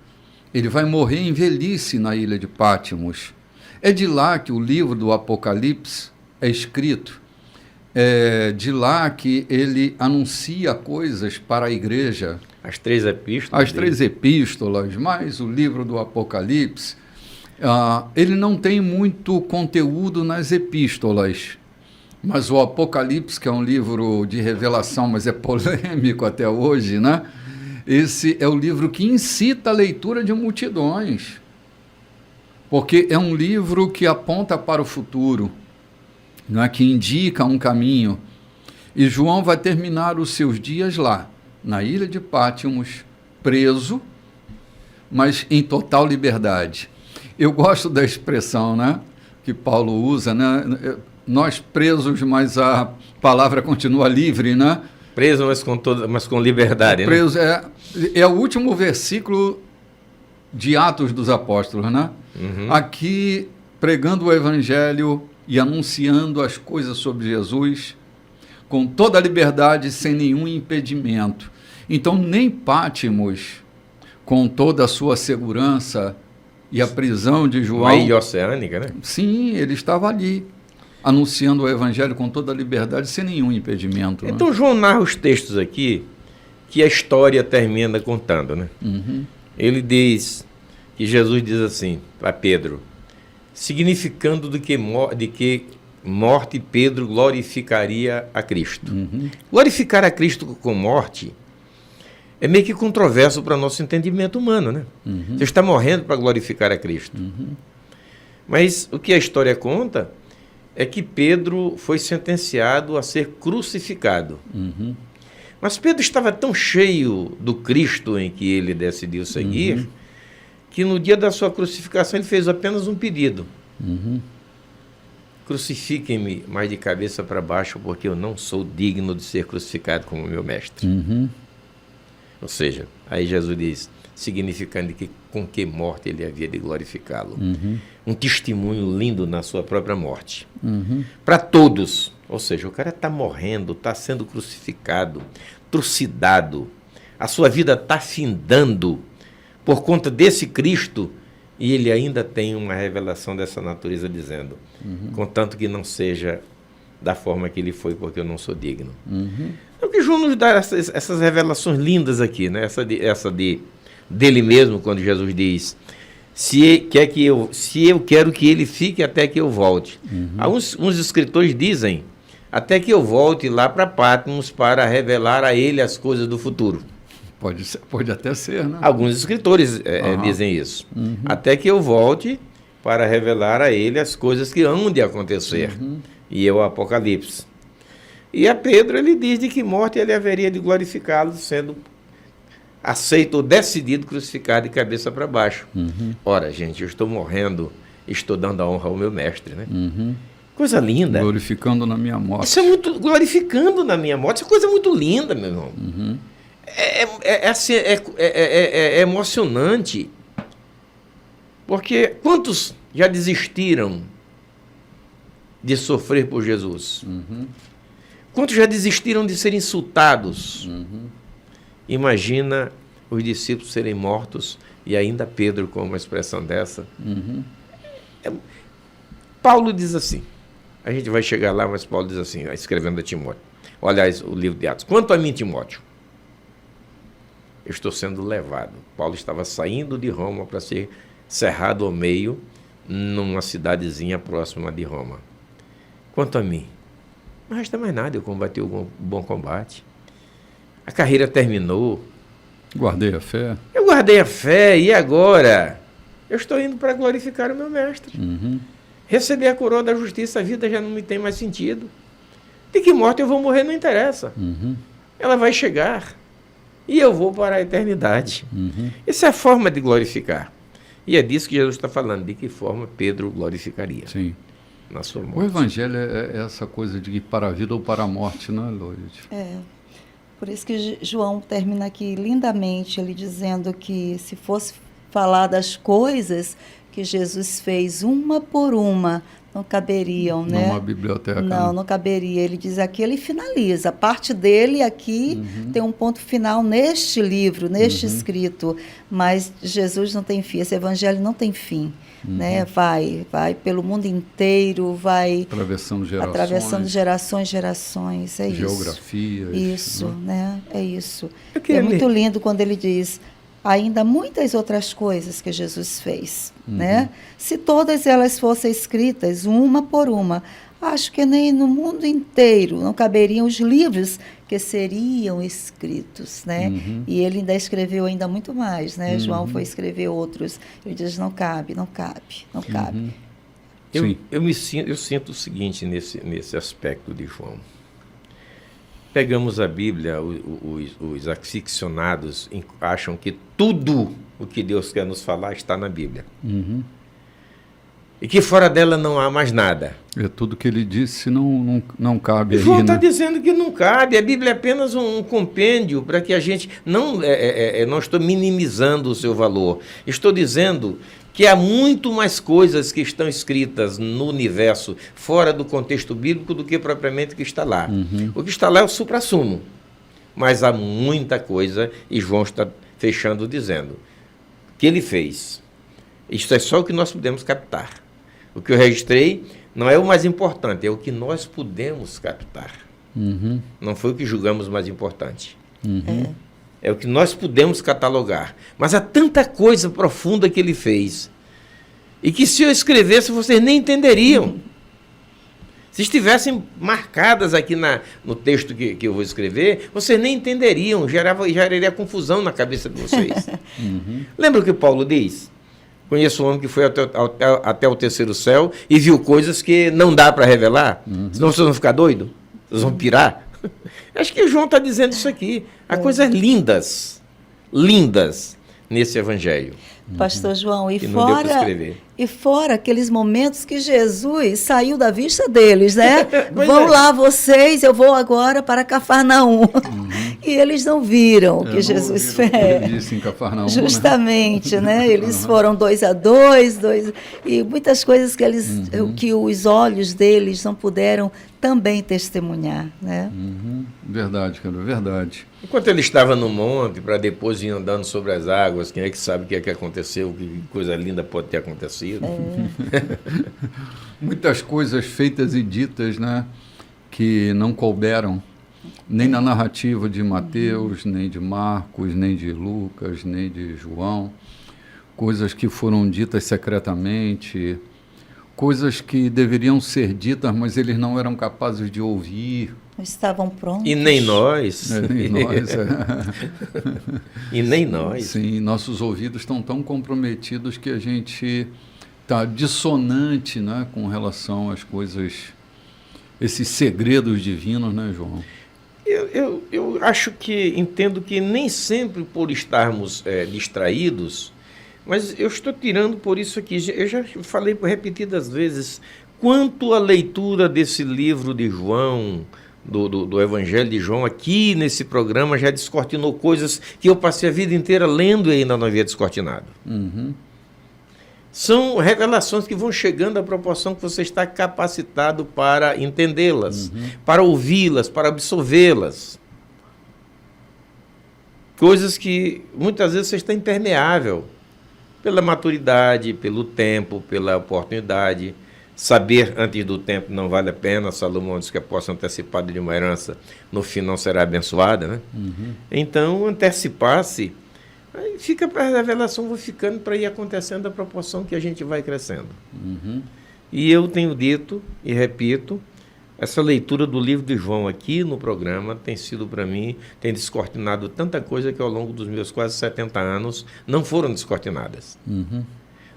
Ele vai morrer em velhice na ilha de Pátimos. É de lá que o livro do Apocalipse é escrito. É de lá que ele anuncia coisas para a igreja. As 3 epístolas. As 3 epístolas, mais o livro do Apocalipse. Ele não tem muito conteúdo nas epístolas. Mas o Apocalipse, que é um livro de revelação, mas é polêmico até hoje, né? Esse é o livro que incita a leitura de multidões, porque é um livro que aponta para o futuro, né? Que indica um caminho. E João vai terminar os seus dias lá, na ilha de Pátimos, preso, mas em total liberdade. Eu gosto da expressão, né, que Paulo usa, né? Nós presos, mas a palavra continua livre, né? Preso, mas com liberdade. Preso, né? É o último versículo de Atos dos Apóstolos, né? Uhum. Aqui, pregando o Evangelho e anunciando as coisas sobre Jesus, com toda a liberdade, sem nenhum impedimento. Então, nem Pátimos, com toda a sua segurança e a prisão de João... Uma ilha oceânica, né? Sim, ele estava ali, anunciando o Evangelho com toda a liberdade, sem nenhum impedimento. Então, né? João narra os textos aqui, que a história termina contando, né? Uhum. Ele diz, que Jesus diz assim, para Pedro, significando de que morte Pedro glorificaria a Cristo. Uhum. Glorificar a Cristo com morte é meio que controverso para nosso entendimento humano, né? Uhum. Você está morrendo para glorificar a Cristo. Uhum. Mas o que a história conta é que Pedro foi sentenciado a ser crucificado. Uhum. Mas Pedro estava tão cheio do Cristo em que ele decidiu seguir, uhum, que no dia da sua crucificação ele fez apenas um pedido. Uhum. Crucifiquem-me, mas de cabeça para baixo, porque eu não sou digno de ser crucificado como meu mestre. Uhum. Ou seja, aí Jesus diz, significando que com que morte ele havia de glorificá-lo. Uhum. Um testemunho lindo na sua própria morte. Uhum. Para todos. Ou seja, o cara está morrendo, está sendo crucificado, trucidado. A sua vida está findando por conta desse Cristo. E ele ainda tem uma revelação dessa natureza dizendo, contanto que não seja da forma que ele foi, porque eu não sou digno. Uhum. Então, que João nos dá essas revelações lindas aqui, né? Dele mesmo, quando Jesus diz, se eu quero que ele fique até que eu volte. Uhum. Uns escritores dizem, até que eu volte lá para Patmos para revelar a ele as coisas do futuro. Pode até ser, né? Alguns escritores dizem isso. Uhum. Até que eu volte para revelar a ele as coisas que hão de acontecer. Uhum. E é o Apocalipse. E a Pedro ele diz de que morte ele haveria de glorificá-lo, sendo aceito ou decidido crucificado de cabeça para baixo. Uhum. Ora, gente, eu estou morrendo, estou dando a honra ao meu mestre, né? Uhum. Coisa linda. Glorificando na minha morte. Isso é muito glorificando na minha morte. Isso é coisa muito linda, meu irmão. Uhum. É emocionante, porque quantos já desistiram de sofrer por Jesus? Uhum. Quantos já desistiram de ser insultados? Uhum. Imagina os discípulos serem mortos e ainda Pedro com uma expressão dessa. Uhum. Paulo diz assim, a gente vai chegar lá, mas Paulo diz assim, escrevendo a Timóteo. Aliás, o livro de Atos. Quanto a mim, Timóteo, eu estou sendo levado. Paulo estava saindo de Roma para ser cerrado ao meio numa cidadezinha próxima de Roma. Quanto a mim, não resta mais nada, eu combati o bom combate. A carreira terminou. Guardei a fé. Eu guardei a fé e agora eu estou indo para glorificar o meu mestre. Uhum. Receber a coroa da justiça, a vida já não me tem mais sentido. De que morte eu vou morrer não interessa. Uhum. Ela vai chegar e eu vou para a eternidade. Uhum. Essa é a forma de glorificar. E é disso que Jesus está falando, de que forma Pedro glorificaria. Sim. Na sua morte. O evangelho é essa coisa de ir para a vida ou para a morte, não é, Lourdes? Por isso que João termina aqui lindamente, ele dizendo que se fosse falar das coisas que Jesus fez uma por uma, não caberiam, né? Numa biblioteca. Não caberia. Ele diz aqui, ele finaliza. A parte dele aqui tem um ponto final neste livro, neste escrito. Mas Jesus não tem fim, esse evangelho não tem fim. Né? Vai pelo mundo inteiro, vai atravessando gerações. É geografias. Isso, né? É isso. É muito lindo quando ele diz... Ainda muitas outras coisas que Jesus fez, né? Se todas elas fossem escritas, uma por uma, acho que nem no mundo inteiro não caberiam os livros que seriam escritos, né? E ele ainda escreveu ainda muito mais, né? João foi escrever outros. Ele diz, não cabe. Eu sinto o seguinte nesse aspecto de João. Pegamos a Bíblia, os aficionados acham que tudo o que Deus quer nos falar está na Bíblia. E que fora dela não há mais nada. É tudo que ele disse não cabe. João está dizendo que não cabe. A Bíblia é apenas um compêndio para que a gente... Não estou minimizando o seu valor. Estou dizendo que há muito mais coisas que estão escritas no universo fora do contexto bíblico do que propriamente o que está lá. O que está lá é o suprassumo. Mas há muita coisa, e João está fechando dizendo, que ele fez. Isto é só o que nós podemos captar. O que eu registrei não é o mais importante, é o que nós podemos captar. Não foi o que julgamos mais importante. É o que nós podemos catalogar. Mas há tanta coisa profunda que ele fez. E que se eu escrevesse, vocês nem entenderiam. Se estivessem marcadas aqui no texto que eu vou escrever, vocês nem entenderiam. Geraria confusão na cabeça de vocês. Lembra o que Paulo diz? Conheço um homem que foi até o terceiro céu e viu coisas que não dá para revelar. Senão vocês vão ficar doidos. Vocês vão pirar. Acho que o João está dizendo isso aqui. Há coisas lindas nesse evangelho. Pastor João, e fora aqueles momentos que Jesus saiu da vista deles, né? Vão lá vocês, eu vou agora para Cafarnaum. E eles não viram o que Jesus fez. Ele disse em Cafarnaum, justamente, né? Eles foram 2 a 2, e muitas coisas que que os olhos deles não puderam também testemunhar, né? Verdade, cara, verdade. Enquanto ele estava no monte, para depois ir andando sobre as águas, quem é que sabe o que é que aconteceu, que coisa linda pode ter acontecido. Muitas coisas feitas e ditas, né, que não couberam nem na narrativa de Mateus, nem de Marcos, nem de Lucas, nem de João. Coisas que foram ditas secretamente, coisas que deveriam ser ditas, mas eles não eram capazes de ouvir. Estavam prontos. E nem nós. Nem nós. E nem nós. Sim, nossos ouvidos estão tão comprometidos que a gente está dissonante, né, com relação às coisas, esses segredos divinos, né, João? Eu acho que, entendo que nem sempre por estarmos distraídos, mas eu estou tirando por isso aqui. Eu já falei repetidas vezes, quanto a leitura desse livro de João do Evangelho de João, aqui nesse programa, já descortinou coisas que eu passei a vida inteira lendo e ainda não havia descortinado. São revelações que vão chegando à proporção que você está capacitado para entendê-las, para ouvi-las, para absorvê-las. Coisas que muitas vezes você está impermeável pela maturidade, pelo tempo, pela oportunidade. Saber antes do tempo não vale a pena. Salomão diz que a posse antecipada de uma herança no fim não será abençoada, né? Então, antecipar-se, aí fica a revelação, vai ficando para ir acontecendo a proporção que a gente vai crescendo. E eu tenho dito e repito, essa leitura do livro de João aqui no programa tem sido para mim, tem descortinado tanta coisa que ao longo dos meus quase 70 anos não foram descortinadas.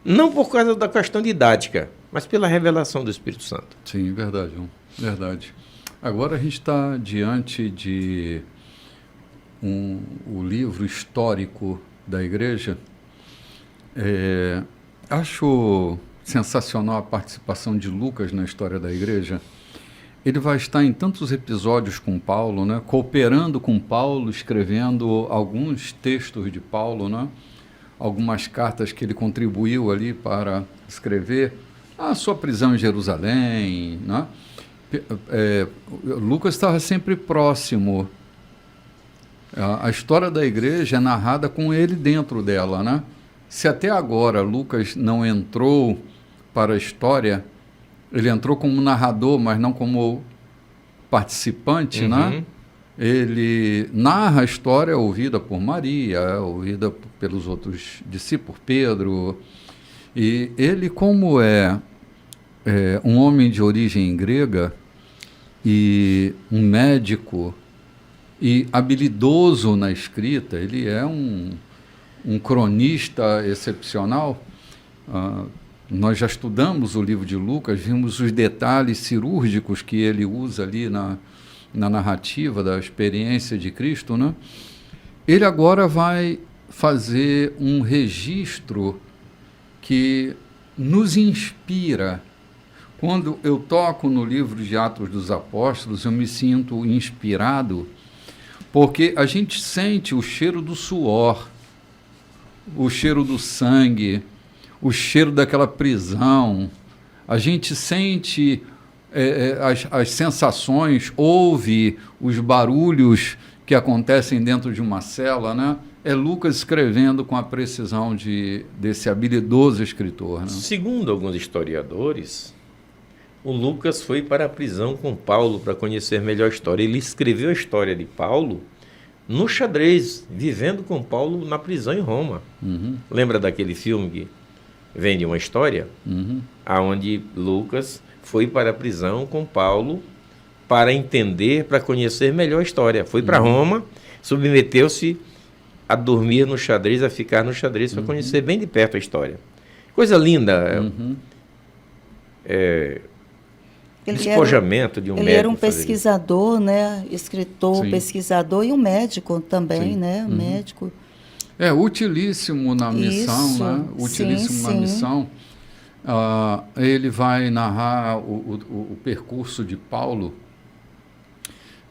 Não por causa da questão didática, mas pela revelação do Espírito Santo. Sim, verdade, João. Verdade. Agora a gente está diante de o livro histórico da igreja. Acho sensacional a participação de Lucas na história da igreja. Ele vai estar em tantos episódios com Paulo, né? Cooperando com Paulo, escrevendo alguns textos de Paulo, né? Algumas cartas que ele contribuiu ali para escrever, a sua prisão em Jerusalém, né? Lucas estava sempre próximo. A história da igreja é narrada com ele dentro dela, né? Se até agora Lucas não entrou para a história, ele entrou como narrador, mas não como participante, né? Ele narra a história ouvida por Maria, ouvida pelos outros discípulos, Pedro. E ele, como é um homem de origem grega e um médico e habilidoso na escrita, ele é um cronista excepcional. Nós já estudamos o livro de Lucas, vimos os detalhes cirúrgicos que ele usa ali na narrativa da experiência de Cristo, né? Ele agora vai fazer um registro que nos inspira. Quando eu toco no livro de Atos dos Apóstolos, eu me sinto inspirado, porque a gente sente o cheiro do suor, o cheiro do sangue, o cheiro daquela prisão, a gente sente as sensações, ouve os barulhos que acontecem dentro de uma cela, né? É Lucas escrevendo com a precisão desse habilidoso escritor, né? Segundo alguns historiadores, o Lucas foi para a prisão com Paulo para conhecer melhor a história. Ele escreveu a história de Paulo no xadrez, vivendo com Paulo na prisão em Roma. Lembra daquele filme que vende uma história? Aonde Lucas foi para a prisão com Paulo para entender, para conhecer melhor a história. Foi para Roma, submeteu-se a dormir no xadrez, a ficar no xadrez para conhecer bem de perto a história. Coisa linda. Despojamento de um médico. Ele era um pesquisador, né? Escritor, pesquisador e um médico também, né? Médico. Utilíssimo na missão, né? Utilíssimo na missão. Ele vai narrar o percurso de Paulo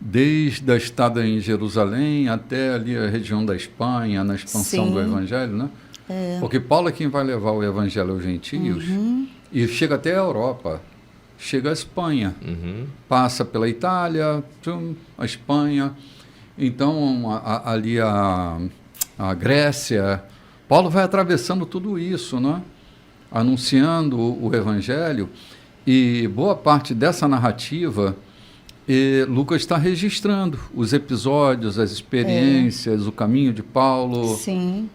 desde a estada em Jerusalém até ali a região da Espanha, na expansão do Evangelho, né? Porque Paulo é quem vai levar o Evangelho aos gentios e chega até a Europa, chega à Espanha, passa pela Itália, a Espanha, então ali a Grécia. Paulo vai atravessando tudo isso, né? Anunciando o Evangelho, e boa parte dessa narrativa Lucas está registrando os episódios, as experiências, o caminho de Paulo,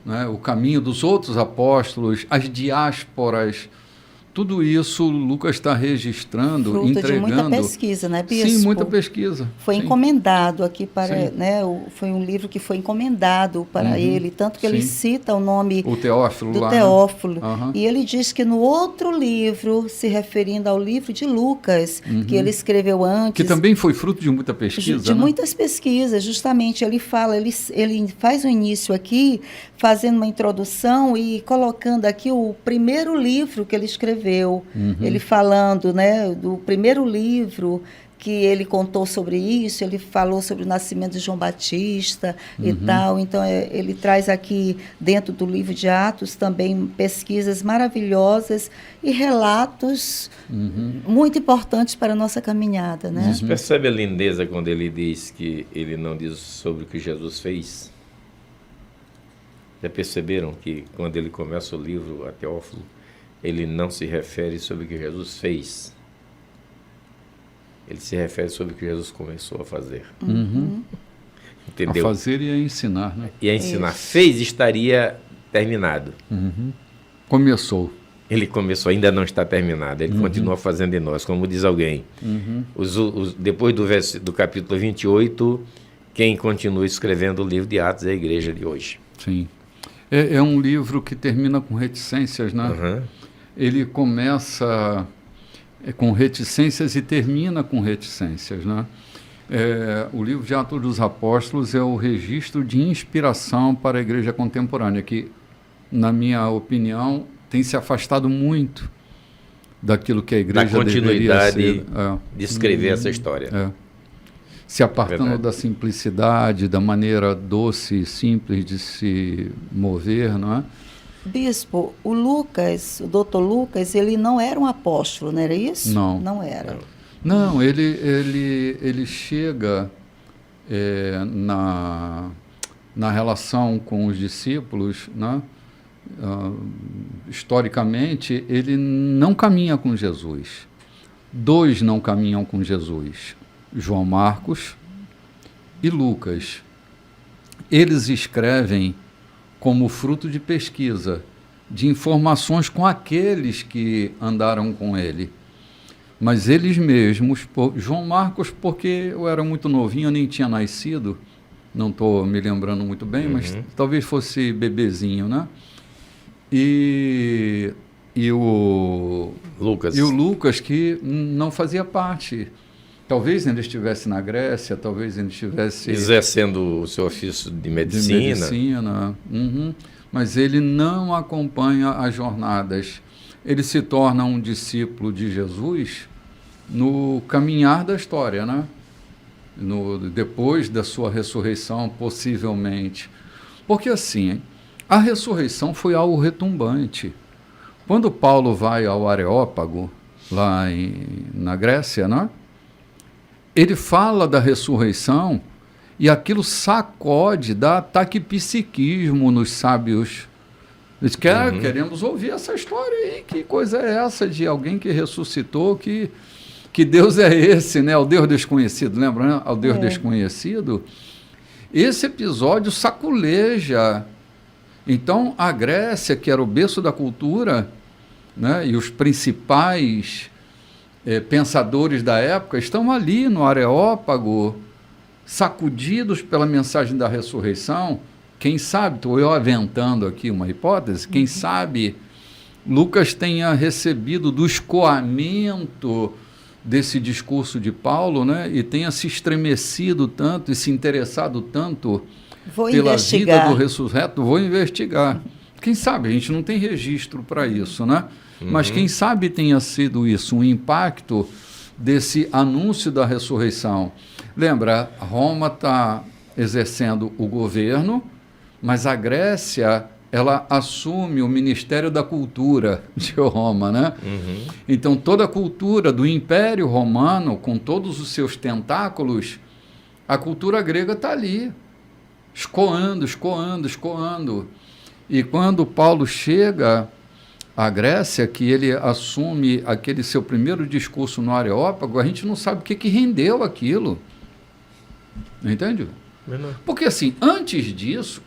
né, o caminho dos outros apóstolos, as diásporas. Tudo isso Lucas está registrando, fruto entregando. De muita pesquisa, né, Bispo? Sim, muita pesquisa. Foi encomendado aqui para, né, foi um livro que foi encomendado para ele, tanto que ele cita o nome o Teófilo do lá, Teófilo. Né? E ele diz que no outro livro, se referindo ao livro de Lucas, que ele escreveu antes... Que também foi fruto de muita pesquisa, de muitas pesquisas, justamente. Ele fala, ele faz o início aqui, fazendo uma introdução e colocando aqui o primeiro livro que ele escreveu. Ele falando, né, do primeiro livro que ele contou sobre isso, ele falou sobre o nascimento de João Batista e tal. Então, ele traz aqui, dentro do livro de Atos, também pesquisas maravilhosas e relatos muito importantes para a nossa caminhada, né? Vocês percebem a lindeza quando ele diz que ele não diz sobre o que Jesus fez? Já perceberam que quando ele começa o livro, a Teófilo, ele não se refere sobre o que Jesus fez? Ele se refere sobre o que Jesus começou a fazer. Entendeu? A fazer e a ensinar, né? E a ensinar. Fez, estaria terminado. Começou. Ele começou, ainda não está terminado. Ele continua fazendo em nós, como diz alguém. Depois do capítulo 28, quem continua escrevendo o livro de Atos é a igreja de hoje. Sim. É um livro que termina com reticências, né? Ele começa com reticências e termina com reticências, né? O livro de Atos dos Apóstolos é o registro de inspiração para a igreja contemporânea, que, na minha opinião, tem se afastado muito daquilo que a igreja deveria ser. De escrever essa história. Se apartando da simplicidade, da maneira doce e simples de se mover, não é? Bispo, o doutor Lucas, ele não era um apóstolo, não era isso? Não. Não era. Não, ele chega na relação com os discípulos, né? Historicamente, ele não caminha com Jesus. Dois não caminham com Jesus, João Marcos e Lucas. Eles escrevem como fruto de pesquisa, de informações com aqueles que andaram com ele. Mas eles mesmos, João Marcos, porque eu era muito novinho, eu nem tinha nascido, não estou me lembrando muito bem, mas talvez fosse bebezinho, né? E o Lucas, que não fazia parte. Talvez ainda estivesse na Grécia, talvez ainda estivesse... exercendo o seu ofício de medicina. Mas ele não acompanha as jornadas. Ele se torna um discípulo de Jesus no caminhar da história, né? Depois da sua ressurreição, possivelmente. Porque assim, a ressurreição foi algo retumbante. Quando Paulo vai ao Areópago, lá na Grécia, né? Ele fala da ressurreição e aquilo sacode, dá ataque psiquismo nos sábios. Eles queremos ouvir essa história aí, que coisa é essa de alguém que ressuscitou, que Deus é esse, né? O Deus desconhecido, lembra, né? Ao Deus desconhecido. Esse episódio saculeja. Então, a Grécia, que era o berço da cultura, né? E os principais pensadores da época estão ali no Areópago, sacudidos pela mensagem da ressurreição. Quem sabe, estou eu aventando aqui uma hipótese, quem sabe Lucas tenha recebido do escoamento desse discurso de Paulo, né, e tenha se estremecido tanto e se interessado tanto pela vida do ressurreto. Vou investigar. Quem sabe, a gente não tem registro para isso, né? Mas quem sabe tenha sido isso, um impacto desse anúncio da ressurreição. Lembra, Roma está exercendo o governo, mas a Grécia, ela assume o Ministério da Cultura de Roma, né? Então, toda a cultura do Império Romano, com todos os seus tentáculos, a cultura grega está ali, escoando. E quando Paulo chega à Grécia, que ele assume aquele seu primeiro discurso no Areópago, a gente não sabe o que rendeu aquilo. Entende? Porque assim, antes disso,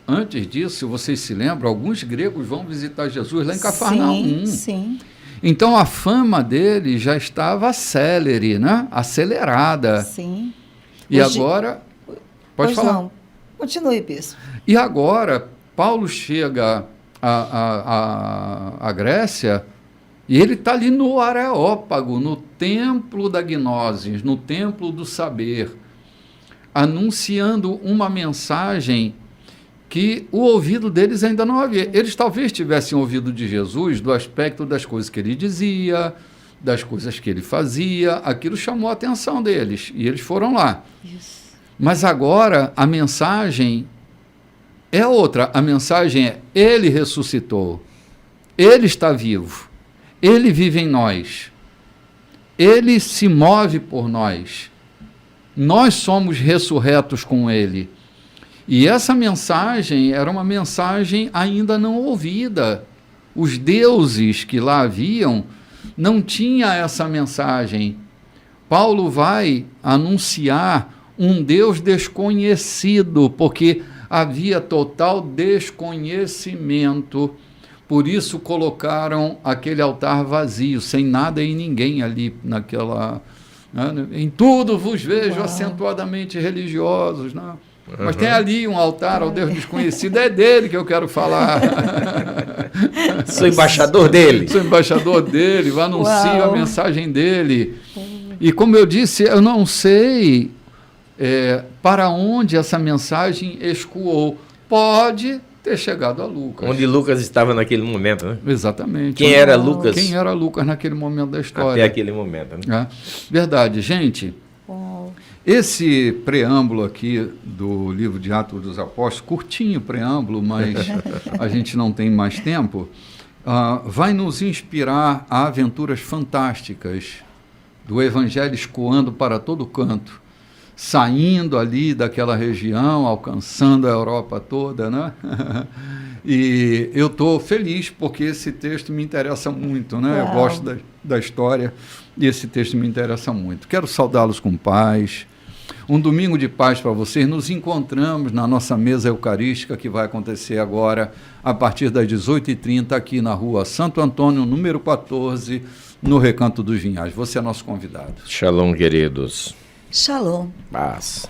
se vocês se lembram, alguns gregos vão visitar Jesus lá em Cafarnaum. Sim. Então a fama dele já estava célere, né? Acelerada. Sim. E agora... Pode falar. Não. Continue, Bispo. E agora, Paulo chega à Grécia e ele está ali no Areópago, no templo da Gnosis, no templo do saber, anunciando uma mensagem que o ouvido deles ainda não havia. Eles talvez tivessem ouvido de Jesus do aspecto das coisas que ele dizia, das coisas que ele fazia, aquilo chamou a atenção deles, e eles foram lá. Isso. Mas agora a mensagem é outra, a mensagem é: ele ressuscitou, ele está vivo, ele vive em nós, ele se move por nós, nós somos ressurretos com ele. E essa mensagem era uma mensagem ainda não ouvida. Os deuses que lá haviam não tinham essa mensagem. Paulo vai anunciar um Deus desconhecido, porque havia total desconhecimento. Por isso colocaram aquele altar vazio, sem nada e ninguém ali naquela... Né? Em tudo vos vejo acentuadamente religiosos, né? Mas tem ali um altar ao Deus desconhecido, é dele que eu quero falar. Sou embaixador dele. Sou embaixador dele, anuncio a mensagem dele. E como eu disse, eu não sei para onde essa mensagem escoou. Pode ter chegado a Lucas. Onde Lucas estava naquele momento, né? Exatamente. Quem era Lucas? Quem era Lucas naquele momento da história. Até aquele momento, né? Verdade. Gente, esse preâmbulo aqui do livro de Atos dos Apóstolos, curtinho preâmbulo, mas a gente não tem mais tempo, vai nos inspirar a aventuras fantásticas do Evangelho escoando para todo canto, saindo ali daquela região, alcançando a Europa toda, né? E eu estou feliz porque esse texto me interessa muito, né? Eu gosto da história e esse texto me interessa muito. Quero saudá-los com paz. Um domingo de paz para vocês. Nos encontramos na nossa mesa eucarística, que vai acontecer agora a partir das 18h30 aqui na rua Santo Antônio, número 14, no Recanto dos Vinhais. Você é nosso convidado. Shalom, queridos. Shalom. Paz.